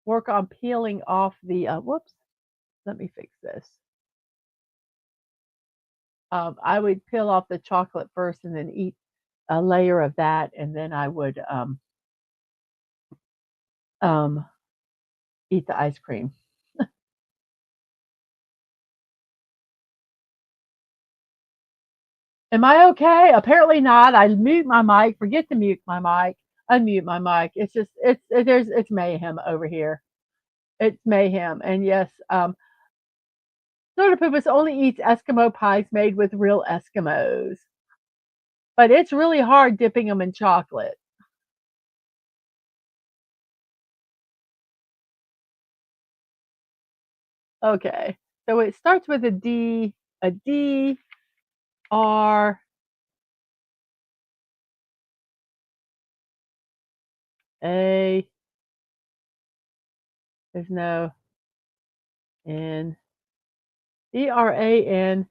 work on peeling off the. Whoops. Let me fix this. I would peel off the chocolate first, and then eat a layer of that, and then I would um, eat the ice cream. Am I okay? Apparently not. I mute my mic, forget to mute my mic, unmute my mic. It's just it's mayhem over here. It's mayhem. And yes, Soda only eats Eskimo pies made with real Eskimos. But it's really hard dipping them in chocolate. Okay. So it starts with a D, R, A. There's no N. ERAN.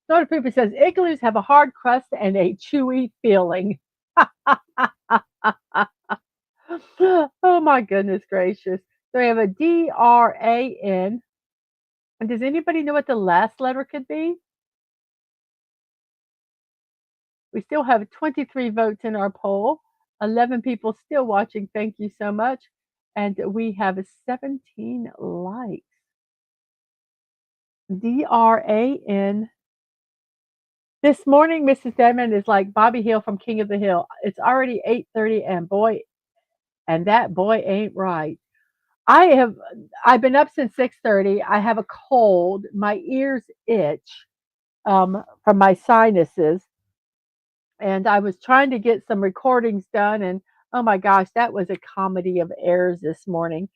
Soda Pooper says igloos have a hard crust and a chewy feeling. Oh my goodness gracious. So we have a DRAN. And does anybody know what the last letter could be? We still have 23 votes in our poll, 11 people still watching. Thank you so much. And we have 17 likes. DRAN. This morning, Mrs. Deadman is like Bobby Hill from King of the Hill. It's already 8:30, and that boy ain't right. I have I've been up since 6:30. I have a cold. My ears itch from my sinuses, and I was trying to get some recordings done, and oh my gosh, that was a comedy of errors this morning.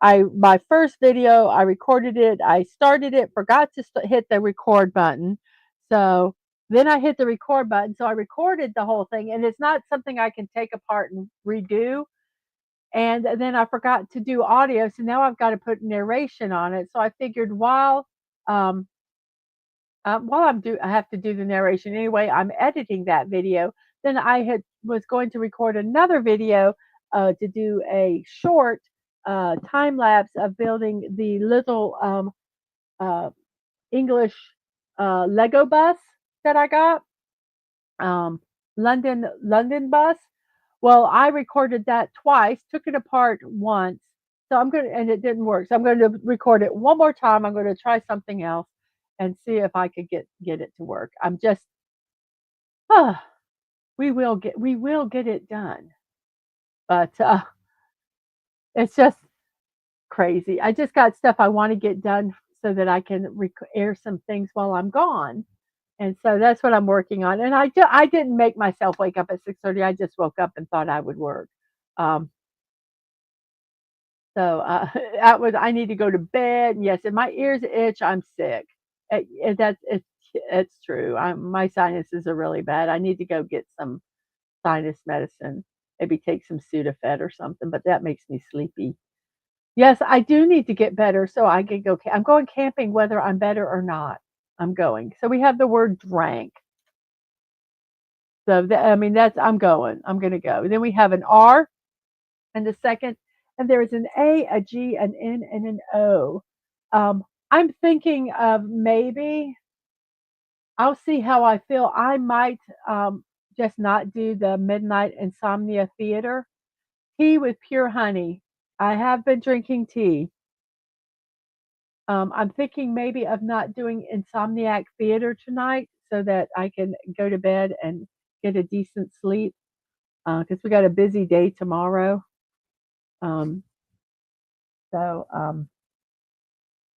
My first video, I recorded it, I started it, forgot to hit the record button. So then I hit the record button, so I recorded the whole thing, and it's not something I can take apart and redo. And then I forgot to do audio, so now I've got to put narration on it. So I figured um, while I have to do the narration anyway. I'm editing that video. Then I was going to record another video to do a short time lapse of building the little uh, English Lego bus that I got, um, London bus. Well, I recorded that twice, took it apart once. So and it didn't work. So I'm going to record it one more time. I'm going to try something else and see if I could get it to work. I'm just, uh, we will get it done, but it's just crazy. I just got stuff I want to get done so that I can air some things while I'm gone. And so that's what I'm working on. And I didn't make myself wake up at 6:30. I just woke up and thought I would work. Um, So, I need to go to bed. Yes, if my ears itch, I'm sick. It's true. My sinuses are really bad. I need to go get some sinus medicine. Maybe take some Sudafed or something, but that makes me sleepy. Yes, I do need to get better so I can go. I'm going camping whether I'm better or not. I'm going. So we have the word drank. So I mean that's I'm going. I'm going to go. Then we have an R and the second, and there is an A, a G, an N, and an O. I'm thinking of maybe I'll see how I feel. I might just not do the midnight insomnia theater. Tea with pure honey. I have been drinking tea. I'm thinking maybe of not doing insomniac theater tonight so that I can go to bed and get a decent sleep because we got a busy day tomorrow. Um, so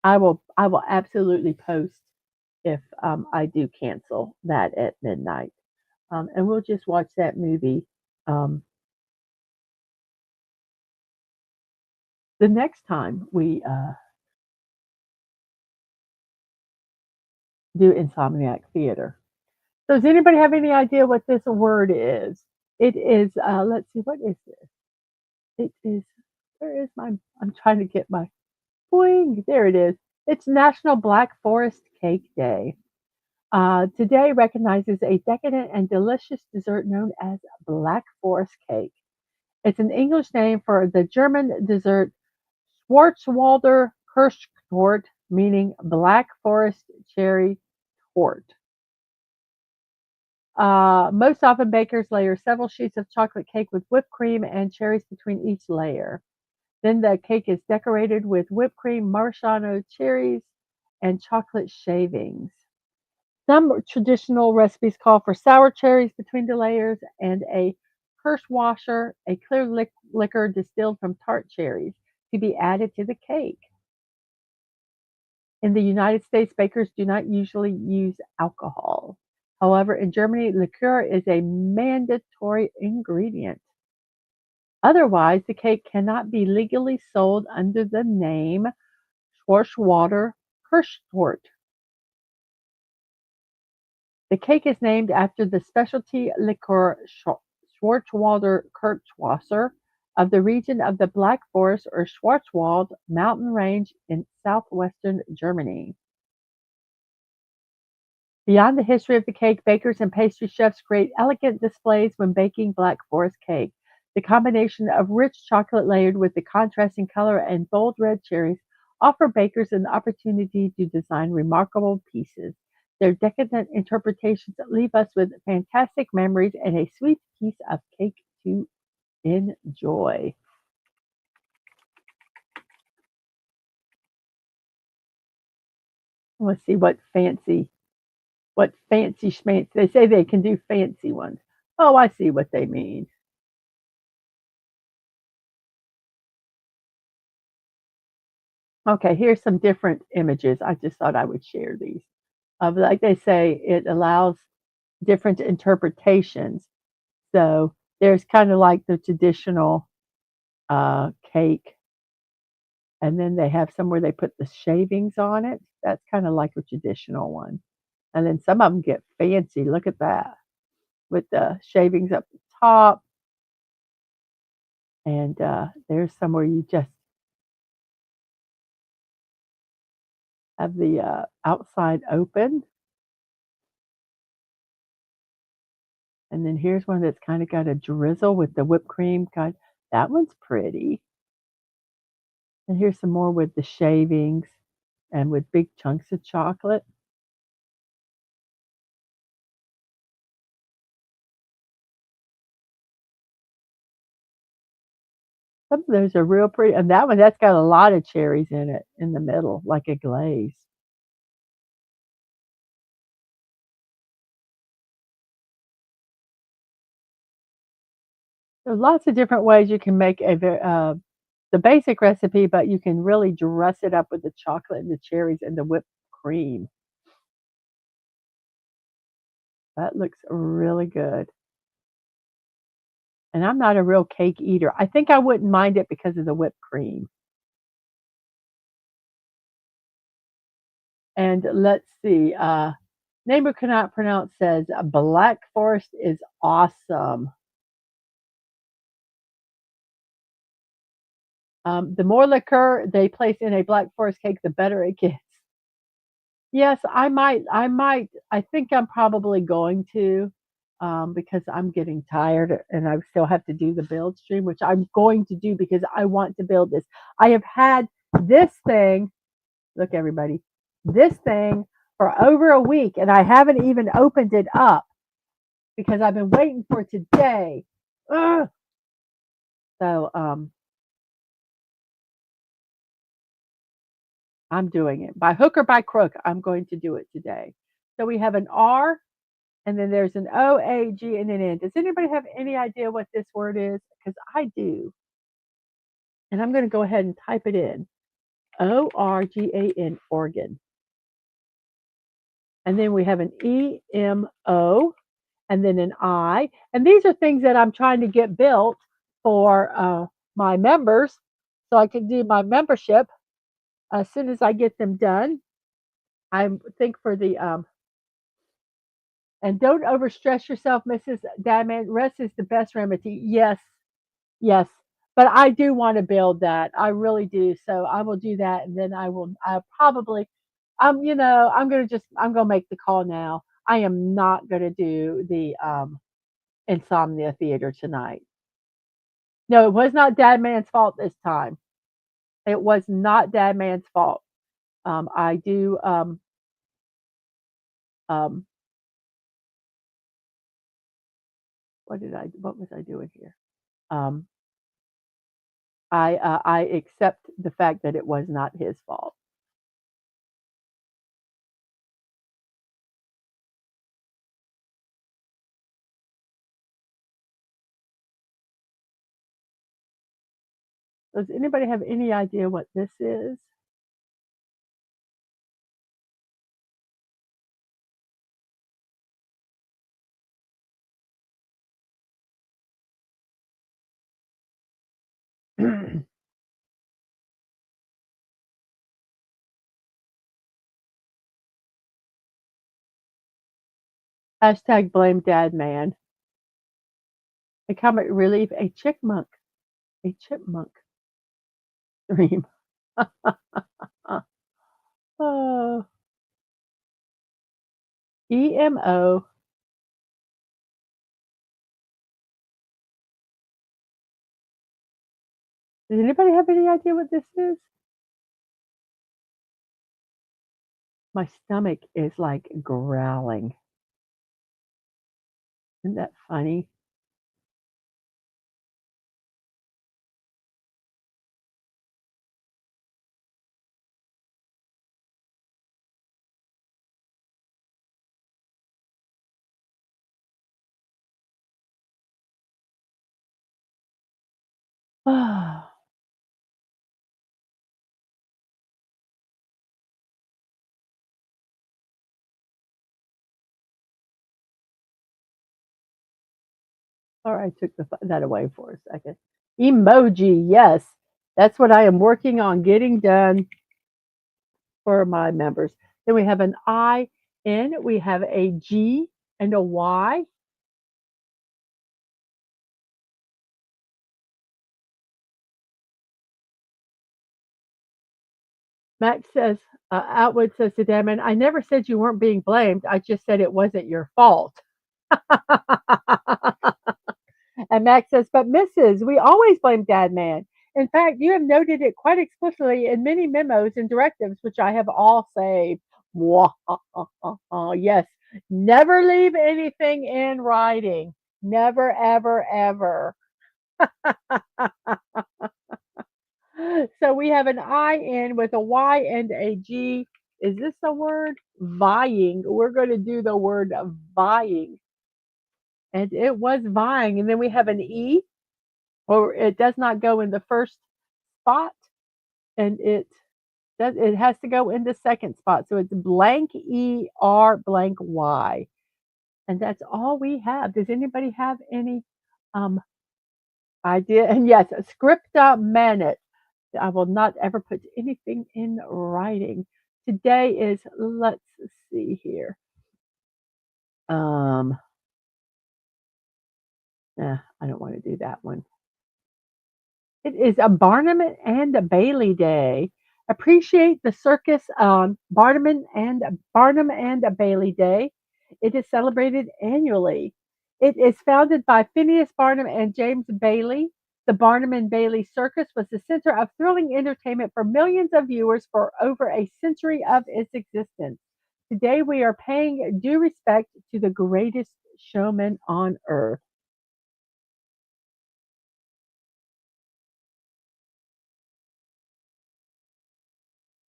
I will absolutely post if I do cancel that at midnight, and we'll just watch that movie um, the next time we do Insomniac Theater. So, does anybody have any idea what this word is? It is. Let's see. What is this? It is. Where is my? I'm trying to get my. Boing. There it is. It's National Black Forest Cake Day. Today recognizes a decadent and delicious dessert known as Black Forest cake. It's an English name for the German dessert Schwarzwälder Kirschtorte, meaning black forest cherry torte. Most often, bakers layer several sheets of chocolate cake with whipped cream and cherries between each layer. Then the cake is decorated with whipped cream, marshmallow cherries, and chocolate shavings. Some traditional recipes call for sour cherries between the layers and a Kirschwasser, a clear liquor distilled from tart cherries, to be added to the cake. In the United States, bakers do not usually use alcohol. However, in Germany, liqueur is a mandatory ingredient. Otherwise, the cake cannot be legally sold under the name Schwarzwälder Kirschtorte. The cake is named after the specialty liqueur Schwarzwälder Kirschwasser, of the region of the Black Forest or Schwarzwald mountain range in southwestern Germany. Beyond the history of the cake, bakers and pastry chefs create elegant displays when baking Black Forest cake. The combination of rich chocolate layered with the contrasting color and bold red cherries offer bakers an opportunity to design remarkable pieces. Their decadent interpretations leave us with fantastic memories and a sweet piece of cake to enjoy. Let's see what fancy schmancy. They say they can do fancy ones. Oh, I see what they mean. Okay, here's some different images. I just thought I would share these. Like they say, it allows different interpretations. So there's kind of like the traditional cake, and then they have some where they put the shavings on it. That's kind of like a traditional one. And then some of them get fancy. Look at that with the shavings up the top. And there's some where you just have the outside open. And then here's one that's kind of got a drizzle with the whipped cream. God, that one's pretty. And here's some more with the shavings and with big chunks of chocolate. Some of those are real pretty. And that one, that's got a lot of cherries in it in the middle, like a glaze. There's lots of different ways you can make the basic recipe, but you can really dress it up with the chocolate and the cherries and the whipped cream. That looks really good. And I'm not a real cake eater. I think I wouldn't mind it because of the whipped cream. And let's see, neighbor cannot pronounce says Black Forest is awesome. The more liquor they place in a Black Forest cake, the better it gets. Yes, I think I'm probably going to, because I'm getting tired and I still have to do the build stream, which I'm going to do because I want to build this. I have had this thing, look everybody, this thing for over a week and I haven't even opened it up because I've been waiting for today. Ugh. So I'm doing it by hook or by crook. I'm going to do it today. So we have an R, and then there's an O, A, G, and an N. Does anybody have any idea what this word is? Because I do. And I'm going to go ahead and type it in. Organ, organ. And then we have an EMO, and then an I. And these are things that I'm trying to get built for my members so I can do my membership as soon as I get them done. I think for the and don't overstress yourself, Mrs. Diamond. Rest is the best remedy. Yes, yes. But I do want to build that. I really do. So I will do that, and then I probably, I'm gonna make the call now. I am not gonna do the insomnia theater tonight. No, it was not Dad Man's fault this time. It was not Dad Man's fault. I do um what was I doing here? Um I accept the fact that it was not his fault. Does anybody have any idea what this is? Hashtag blame dad man. A comic relief, a chickmunk. A chipmunk dream. Oh, EMO. Does anybody have any idea what this is? My stomach is like growling. Isn't that funny? All right, I took that away for a second. Emoji, yes. That's what I am working on getting done for my members. Then we have an I in, we have a G and a Y. Max says, Outwood says to Damon, I never said you weren't being blamed. I just said it wasn't your fault. And Max says, but Mrs., we always blame Dad Man. In fact, you have noted it quite explicitly in many memos and directives, which I have all saved. Yes, never leave anything in writing. Never, ever, ever. So we have an I in with a Y and a G. Is this a word? Vying. We're going to do the word vying. And it was vying. And then we have an E, or it does not go in the first spot, and it has to go in the second spot. So it's blank E R blank Y. And that's all we have. Does anybody have any um idea? And yes, scripta manet. I will not ever put anything in writing. Today is, let's see here. Um, I don't want to do that one. It is a Barnum and Bailey Day. Appreciate the circus on Barnum and Bailey Day. It is celebrated annually. It is founded by Phineas Barnum and James Bailey. The Barnum and Bailey Circus was the center of thrilling entertainment for millions of viewers for over a century of its existence. Today we are paying due respect to the greatest showman on earth.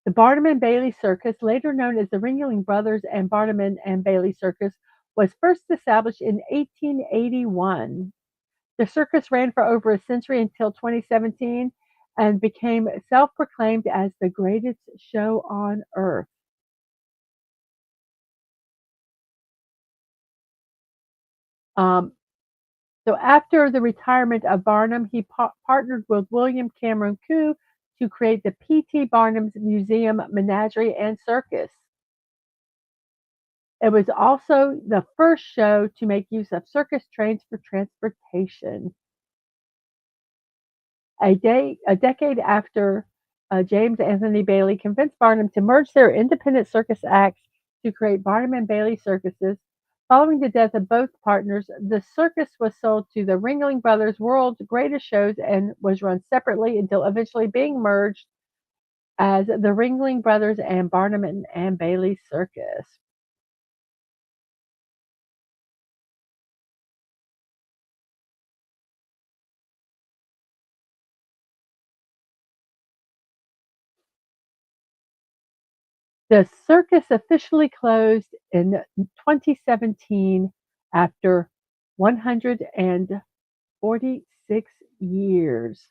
The Barnum and Bailey Circus, later known as the Ringling Brothers and Barnum and Bailey Circus, was first established in 1881. The circus ran for over a century until 2017 and became self-proclaimed as the greatest show on earth. Um, so after the retirement of Barnum, he partnered with William Cameron Coup to create the P.T. Barnum's Museum, Menagerie, and Circus. It was also the first show to make use of circus trains for transportation. A decade after James Anthony Bailey convinced Barnum to merge their independent circus acts to create Barnum and Bailey circuses. Following the death of both partners, the circus was sold to the Ringling Brothers World's Greatest Shows and was run separately until eventually being merged as the Ringling Brothers and Barnum and Bailey Circus. The circus officially closed in 2017 after 146 years.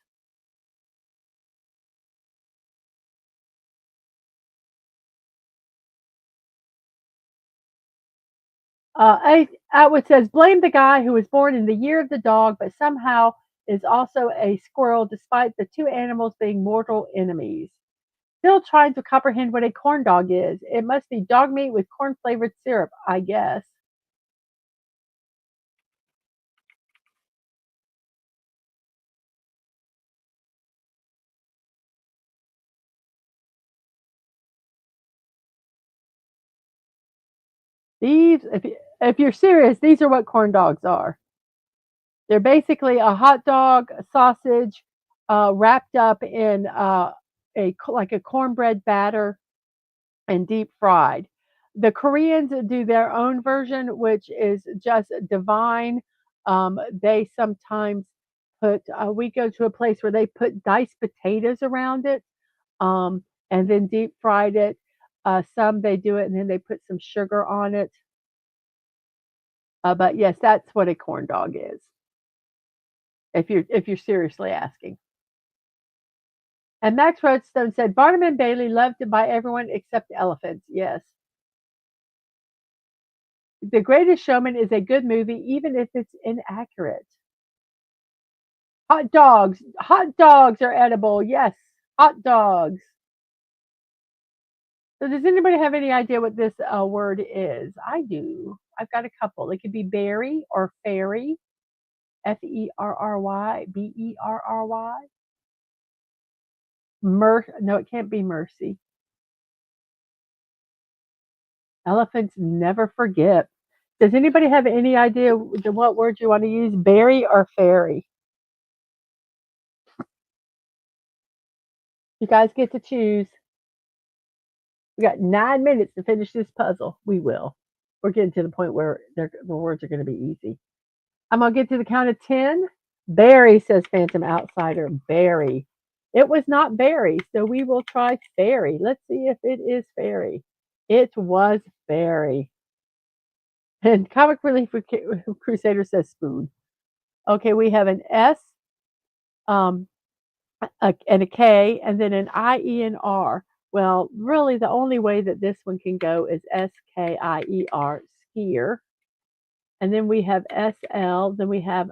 Atwood says, blame the guy who was born in the year of the dog, but somehow is also a squirrel, despite the two animals being mortal enemies. Still trying to comprehend what a corn dog is. It must be dog meat with corn flavored syrup, I guess. These, if you're serious, these are what corn dogs are. They're basically a hot dog, a sausage, wrapped up in like a cornbread batter and deep fried. The Koreans do their own version, which is just divine. They sometimes we go to a place where they put diced potatoes around it, and then deep fried it. Some they do it and then they put some sugar on it. But yes, that's what a corn dog is. If you're seriously asking. And Max Roadstone said Barnum and Bailey loved by everyone except elephants. Yes. The Greatest Showman is a good movie, even if it's inaccurate. Hot dogs. Hot dogs are edible. Yes. Hot dogs. So, does anybody have any idea what this word is? I do. I've got a couple. It could be berry or fairy. Ferry. Berry. No, it can't be mercy. Elephants never forget. Does anybody have any idea what word you want to use? Berry or fairy? You guys get to choose. We got 9 minutes to finish this puzzle. We will. We're getting to the point where the words are going to be easy. I'm going to get to the count of 10. Berry, says Phantom Outsider. Berry. It was not berry, so we will try fairy. Let's see if it is fairy. It was fairy. And Comic Relief Crusader says spoon. Okay, we have an S, um, and a K, and then an I, E, and R. Well, really, the only way that this one can go is Skier, skier. And then we have SL. Then we have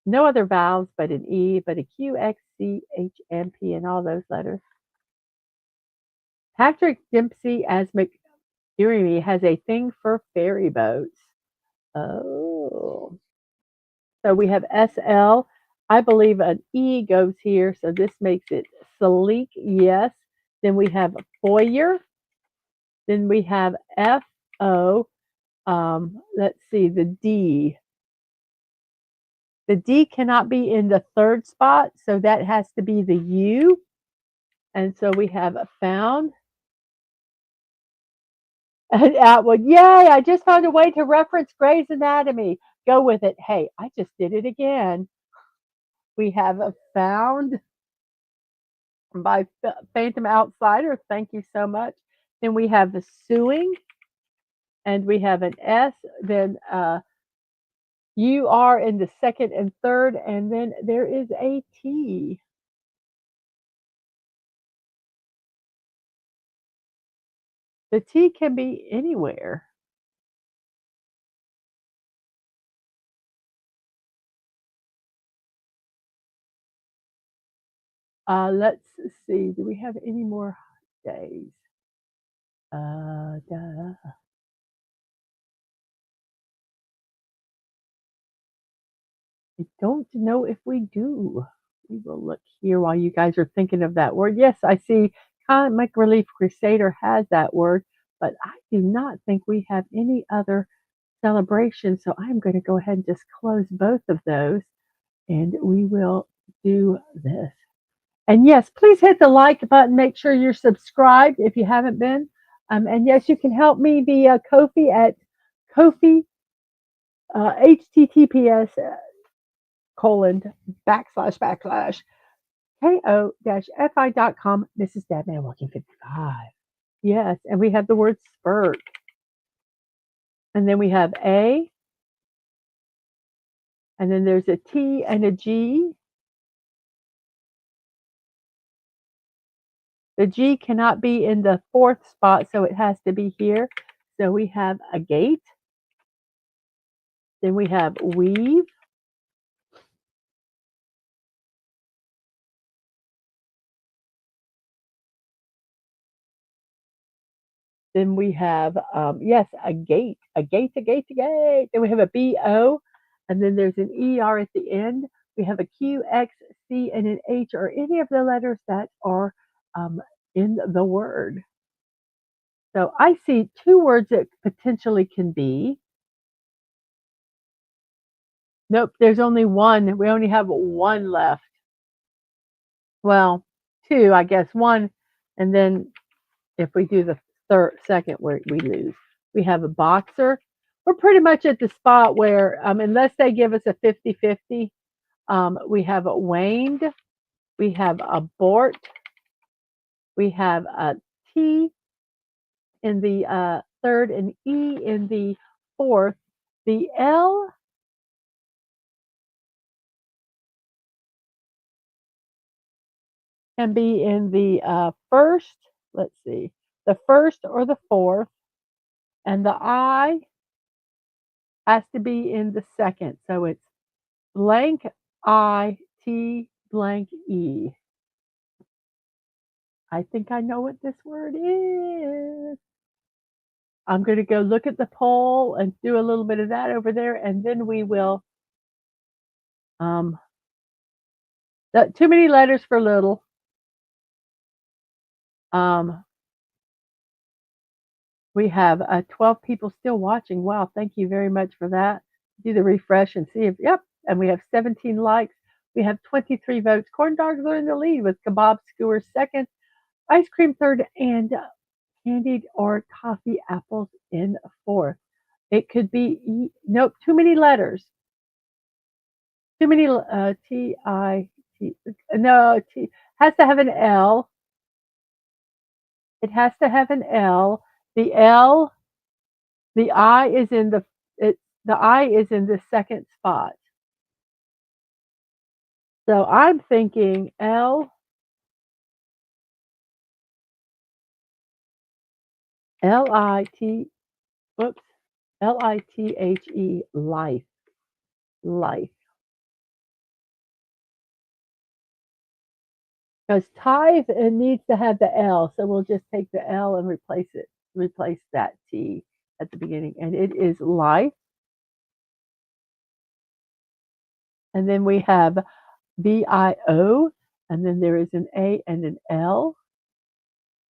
no other vowels but an E, but a Q, X, C, H, M, P, and all those letters. Patrick Dempsey as McDreamy has a thing for ferry boats. Oh. So we have SL. I believe an E goes here, so this makes it sleek, yes. Then we have foyer. Then we have FO. Let's see, the D. The D cannot be in the third spot, so that has to be the U. And so we have a found. And Atwood, yay, I just found a way to reference Grey's Anatomy. Go with it. Hey, I just did it again. We have a found by Phantom Outsider. Thank you so much. Then we have the suing, and we have an S. Then you are in the second and third, and then there is a T. The T can be anywhere. Let's see. Do we have any more days? Duh. I don't know if we do. We will look here while you guys are thinking of that word. Yes, I see Comic Relief Crusader has that word, but I do not think we have any other celebration. So I'm going to go ahead and just close both of those and we will do this. And yes, please hit the like button. Make sure you're subscribed if you haven't been. And yes, you can help me via Kofi at Kofi, HTTPS colon // ko-fi.com, Mrs.DadmanWalking55. Yes, and we have the word spurt. And then we have A, and then there's a T and a G. The G cannot be in the fourth spot, so it has to be here. So we have a gate. Then we have weave. Then we have, yes, a gate. Then we have a B-O, and then there's an E-R at the end. We have a Q, X, C, and an H, or any of the letters that are in the word. So I see two words that potentially can be. Nope, there's only one. We only have one left. Well, two, I guess. One, and then if we do the second, we lose. We have a boxer. We're pretty much at the spot where, unless they give us a 50-50, we have a waned, we have abort, we have a T in the third and E in the fourth. The L can be in the first, let's see, the first or the fourth, and the I has to be in the second. So it's blank I T blank E. I think I know what this word is. I'm going to go look at the poll and do a little bit of that over there, and then we will. Too many letters for little. We have 12 people still watching. Wow, thank you very much for that. Do the refresh and see if, yep, and we have 17 likes. We have 23 votes. Corn dogs are in the lead with kebab skewers second, ice cream third, and candied or coffee apples in fourth. It could be, nope, too many letters. Too many, T-I-T, no, T, has to have an L. It has to have an L. The L, the I is in the I is in the second spot. So I'm thinking L-I-T, whoops, L-I-T-H-E, life, life. Because tithe, it needs to have the L, so we'll just take the L and replace that T at the beginning, and it is life. And then we have V-I-O, and then there is an A and an L.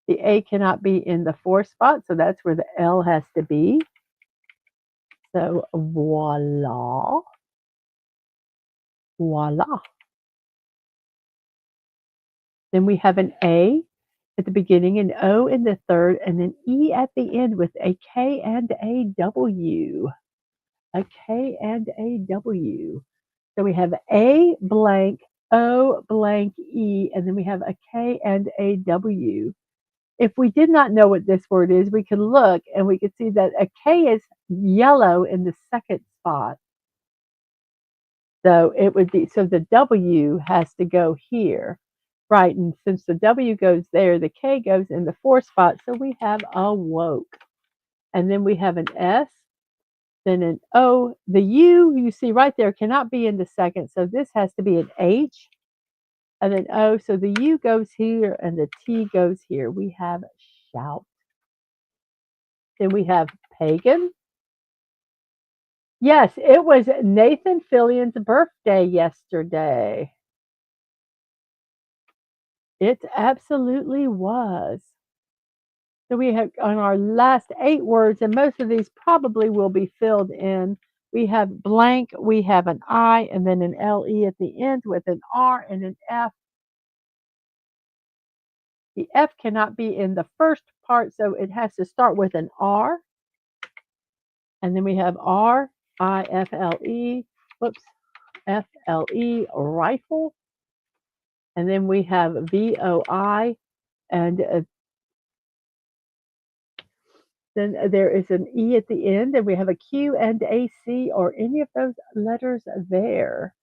The A cannot be in the fourth spot, so that's where the L has to be. So voila, voila. Then we have an A at the beginning, an O in the third, and an E at the end with a K and a W. A K and a W. So we have A blank, O blank E, and then we have a K and a W. If we did not know what this word is, we could look and we could see that a K is yellow in the second spot. So it would be, so the W has to go here, right? And since the W goes there, the K goes in the fourth spot. So we have awoke. And then we have an S, then an O. The U you see right there cannot be in the second. So this has to be an H and then O. So the U goes here and the T goes here. We have shout. Then we have pagan. Yes, it was Nathan Fillion's birthday yesterday. It absolutely was. So we have on our last 8 words, and most of these probably will be filled in. We have blank, we have an I, and then an LE at the end with an R and an F. The F cannot be in the first part, so it has to start with an R. And then we have R-I-F-L-E, whoops, F-L-E, rifle. And then we have V-O-I, and then there is an E at the end, and we have a Q and a C, or any of those letters there.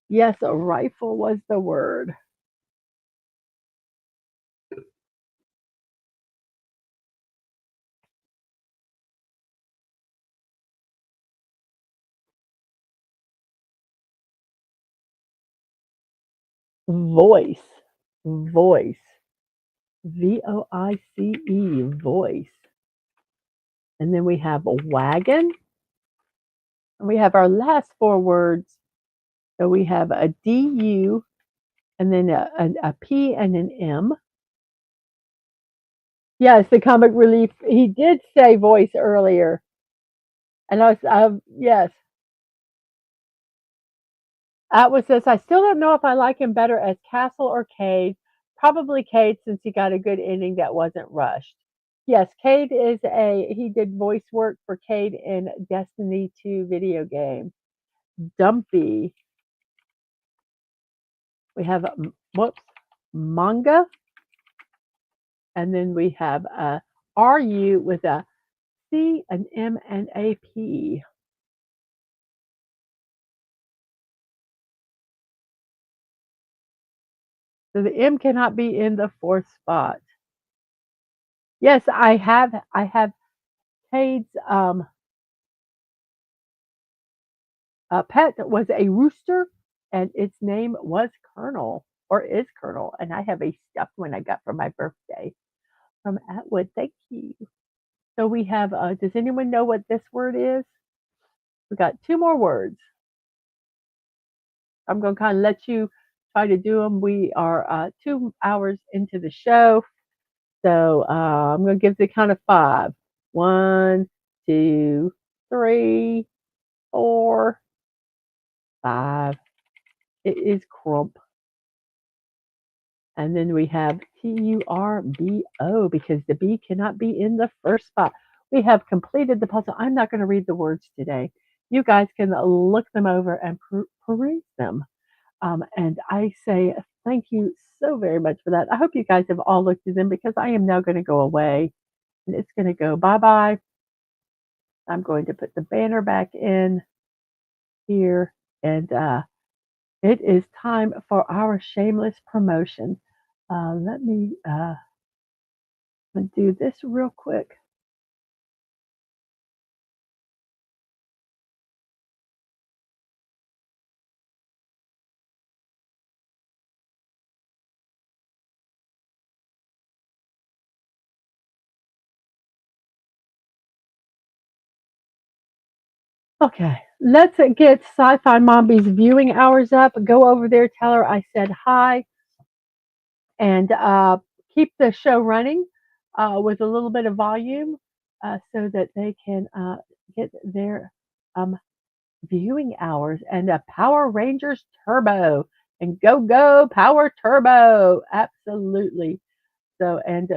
Yes, a rifle was the word. Voice, voice, V-O-I-C-E, voice. And then we have a wagon. And we have our last 4 words. So we have a D-U, and then a P and an M. Yes, the comic relief. He did say voice earlier, and yes. Atwood says, I still don't know if I like him better as Castle or Cade. Probably Cade since he got a good ending that wasn't rushed. Yes, Cade he did voice work for Cade in Destiny 2 video game. Dumpy. We have, whoops, manga. And then we have RU with a C, an M, and a P. So the M cannot be in the fourth spot. Yes, I have Cade's pet was a rooster, and its name was Colonel, or is Colonel. And I have a stuffed one I got for my birthday from Atwood. Thank you. So we have, does anyone know what this word is? We got two more words. I'm going to kind of let you try to do them. We are 2 hours into the show. So I'm going to give the count of five. 1, 2, 3, 4, 5. It is crump. And then we have Turbo because the B cannot be in the first spot. We have completed the puzzle. I'm not going to read the words today. You guys can look them over and peruse them. And I say thank you so very much for that. I hope you guys have all looked at them because I am now going to go away and it's going to go bye bye. I'm going to put the banner back in here and it is time for our shameless promotion. Let me do this real quick. Okay, let's get Sci-Fi Mommy's viewing hours up. Go over there, tell her I said hi, and keep the show running with a little bit of volume so that they can get their um, viewing hours. And Power Rangers Turbo and go Power Turbo, absolutely. So and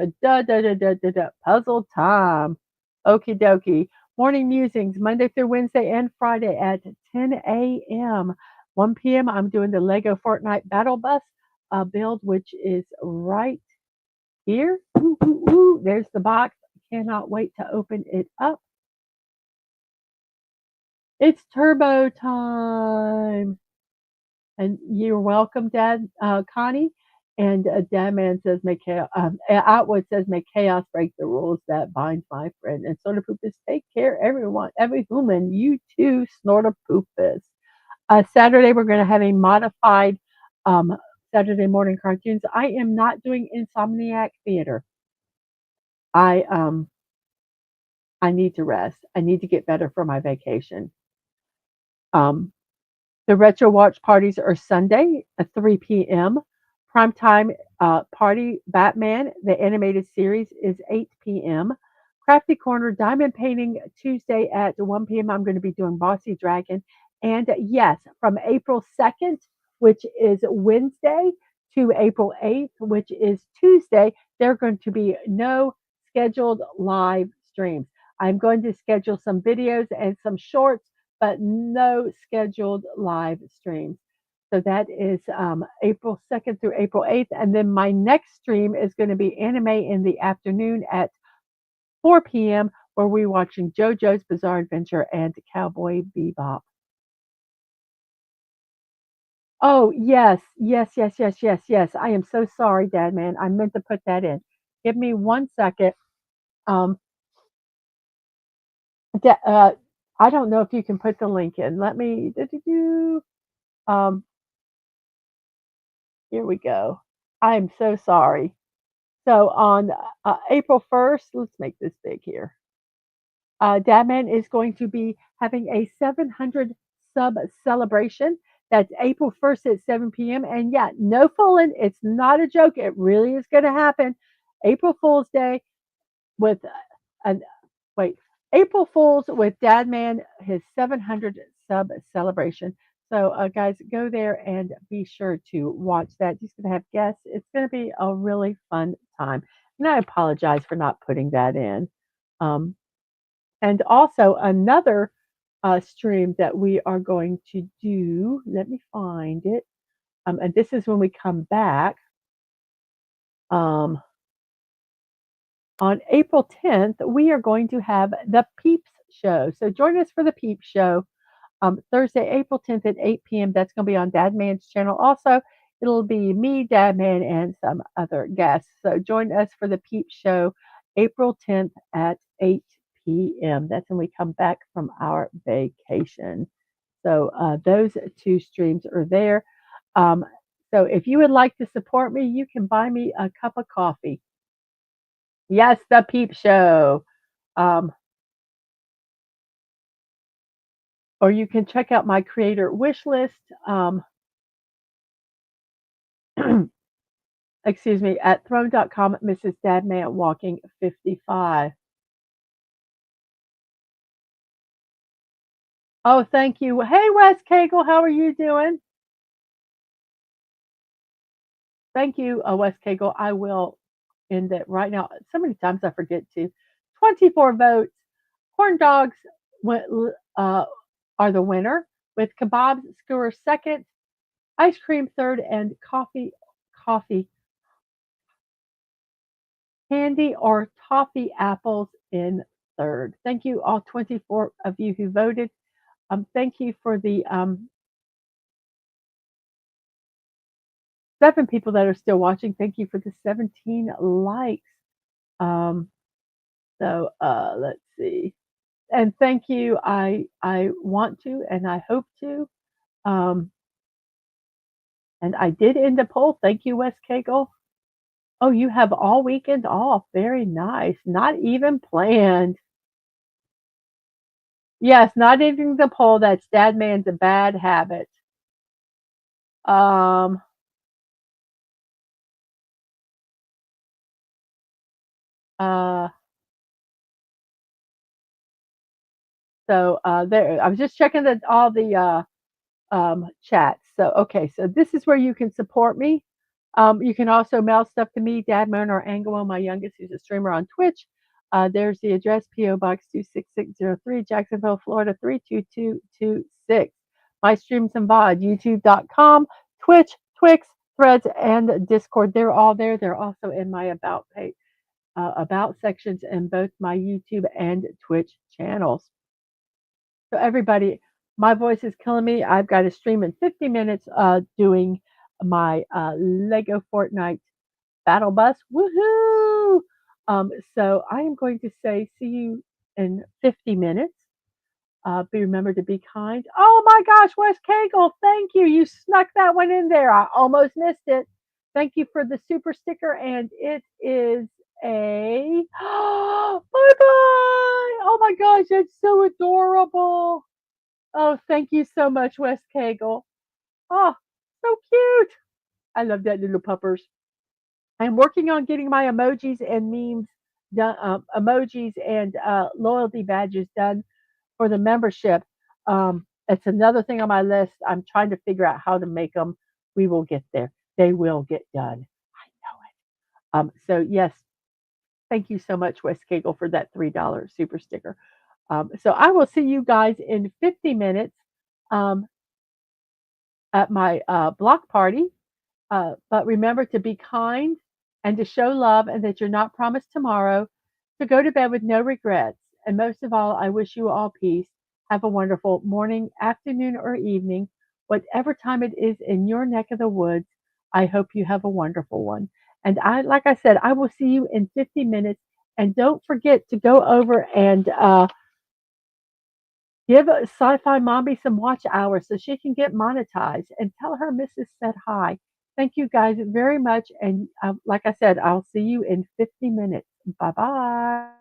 puzzle time. Okie dokie. Morning musings Monday through Wednesday and Friday at 10 a.m. 1 p.m. I'm doing the Lego Fortnite Battle Bus build, which is right here. Ooh, ooh, ooh. There's the box. Cannot wait to open it up. It's turbo time. And you're welcome, Dad, Connie. And Dadman says, "May chaos." Outward says, "May chaos break the rules that binds my friend." And Snorter Poopus, take care, everyone, every human. You too, Snorter Poopus. Saturday, we're going to have a modified um, Saturday morning cartoons. I am not doing Insomniac Theater. I um I need to rest. I need to get better for my vacation. Um, The retro watch parties are Sunday at 3 p.m. Primetime party Batman, the animated series, is 8 p.m. Crafty Corner Diamond Painting Tuesday at 1 p.m. I'm going to be doing Bossy Dragon. And yes, from April 2nd, which is Wednesday, to April 8th, which is Tuesday, there are going to be no scheduled live streams. I'm going to schedule some videos and some shorts but no scheduled live streams. So that is April 2nd through April 8th. And then my next stream is going to be anime in the afternoon at 4 p.m., where we're watching JoJo's Bizarre Adventure and Cowboy Bebop. Oh, yes, yes, yes, yes, yes, yes. I am so sorry, Dad, man. I meant to put that in. Give me 1 second. Um, I don't know if you can put the link in. Let me. Um, Here we go. I am so sorry. So on April 1st, let's make this big here. Dadman is going to be having a 700 sub celebration. That's April 1st at 7 p.m. And yeah, no fooling. It's not a joke. It really is going to happen. April Fool's Day. with an wait, April Fools with Dadman, his 700 sub celebration. So, guys, go there and be sure to watch that. He's going to have guests. It's going to be a really fun time. And I apologize for not putting that in. Um, and also another stream that we are going to do. Let me find it. And this is when we come back. Um, on April 10th, we are going to have the Peeps Show. So join us for the Peeps Show Thursday, April 10th at 8 p.m. That's going to be on Dadman's channel. Also, it'll be me, Dadman, and some other guests. So join us for the Peeps Show April 10th at 8 p.m. That's when we come back from our vacation. So those two streams are there. Um, so if you would like to support me, you can buy me a cup of coffee. Yes, the Peep Show. Um, or you can check out my creator wish list. Excuse me, at throne.com, Mrs.DadmanWalking55. Oh, thank you. Hey, Wes Cagle, how are you doing? Thank you, Wes Cagle. I will end it right now. So many times I forget to. 24 votes. Corn dogs uh, are the winner, with kebabs skewer second, ice cream third, and coffee, candy or toffee apples in third. Thank you, all 24 of you who voted. Thank you for the 7 people that are still watching. Thank you for the 17 likes. Um, let's see. And thank you. I want to and I hope to. Um, and I did end the poll. Thank you, Wes Cagle. Oh, you have all weekend off. Very nice. Not even planned. Yes, not ending the poll. That's Dadman's a bad habit. Um, uh, there. I was just checking that all the chats. So, okay, so this is where you can support me. You can also mail stuff to me, Dadman or Angelo, my youngest, who's a streamer on Twitch. There's the address, P.O. Box 26603, Jacksonville, Florida 32226. My streams and VOD, youtube.com, Twitch, Twix, Threads, and Discord. They're all there. They're also in my About page, About sections in both my YouTube and Twitch channels. So everybody, my voice is killing me. I've got to stream in 50 minutes doing my Lego Fortnite battle bus. Woohoo! So I am going to say see you in 50 minutes. Be remember to be kind. Oh my gosh, Wes Cagle, thank you. You snuck that one in there. I almost missed it. Thank you for the super sticker, and it is a bye bye. Oh my gosh, that's so adorable. Oh, thank you so much, Wes Cagle. Oh, so cute. I love that little puppers. I'm working on getting my emojis and memes done, emojis and loyalty badges done for the membership. It's another thing on my list. I'm trying to figure out how to make them. We will get there. They will get done. I know it. So yes, thank you so much, Wes Cagle, for that $3 super sticker. So I will see you guys in 50 minutes um, at my block party. But remember to be kind and to show love, and that you're not promised tomorrow, to go to bed with no regrets. And most of all, I wish you all peace. Have a wonderful morning, afternoon, or evening, whatever time it is in your neck of the woods. I hope you have a wonderful one. And like I said, I will see you in 50 minutes. And don't forget to go over and give Sci-Fi Mommy some watch hours so she can get monetized, and tell her Mrs. said hi. Thank you guys very much. And like I said, I'll see you in 50 minutes. Bye bye.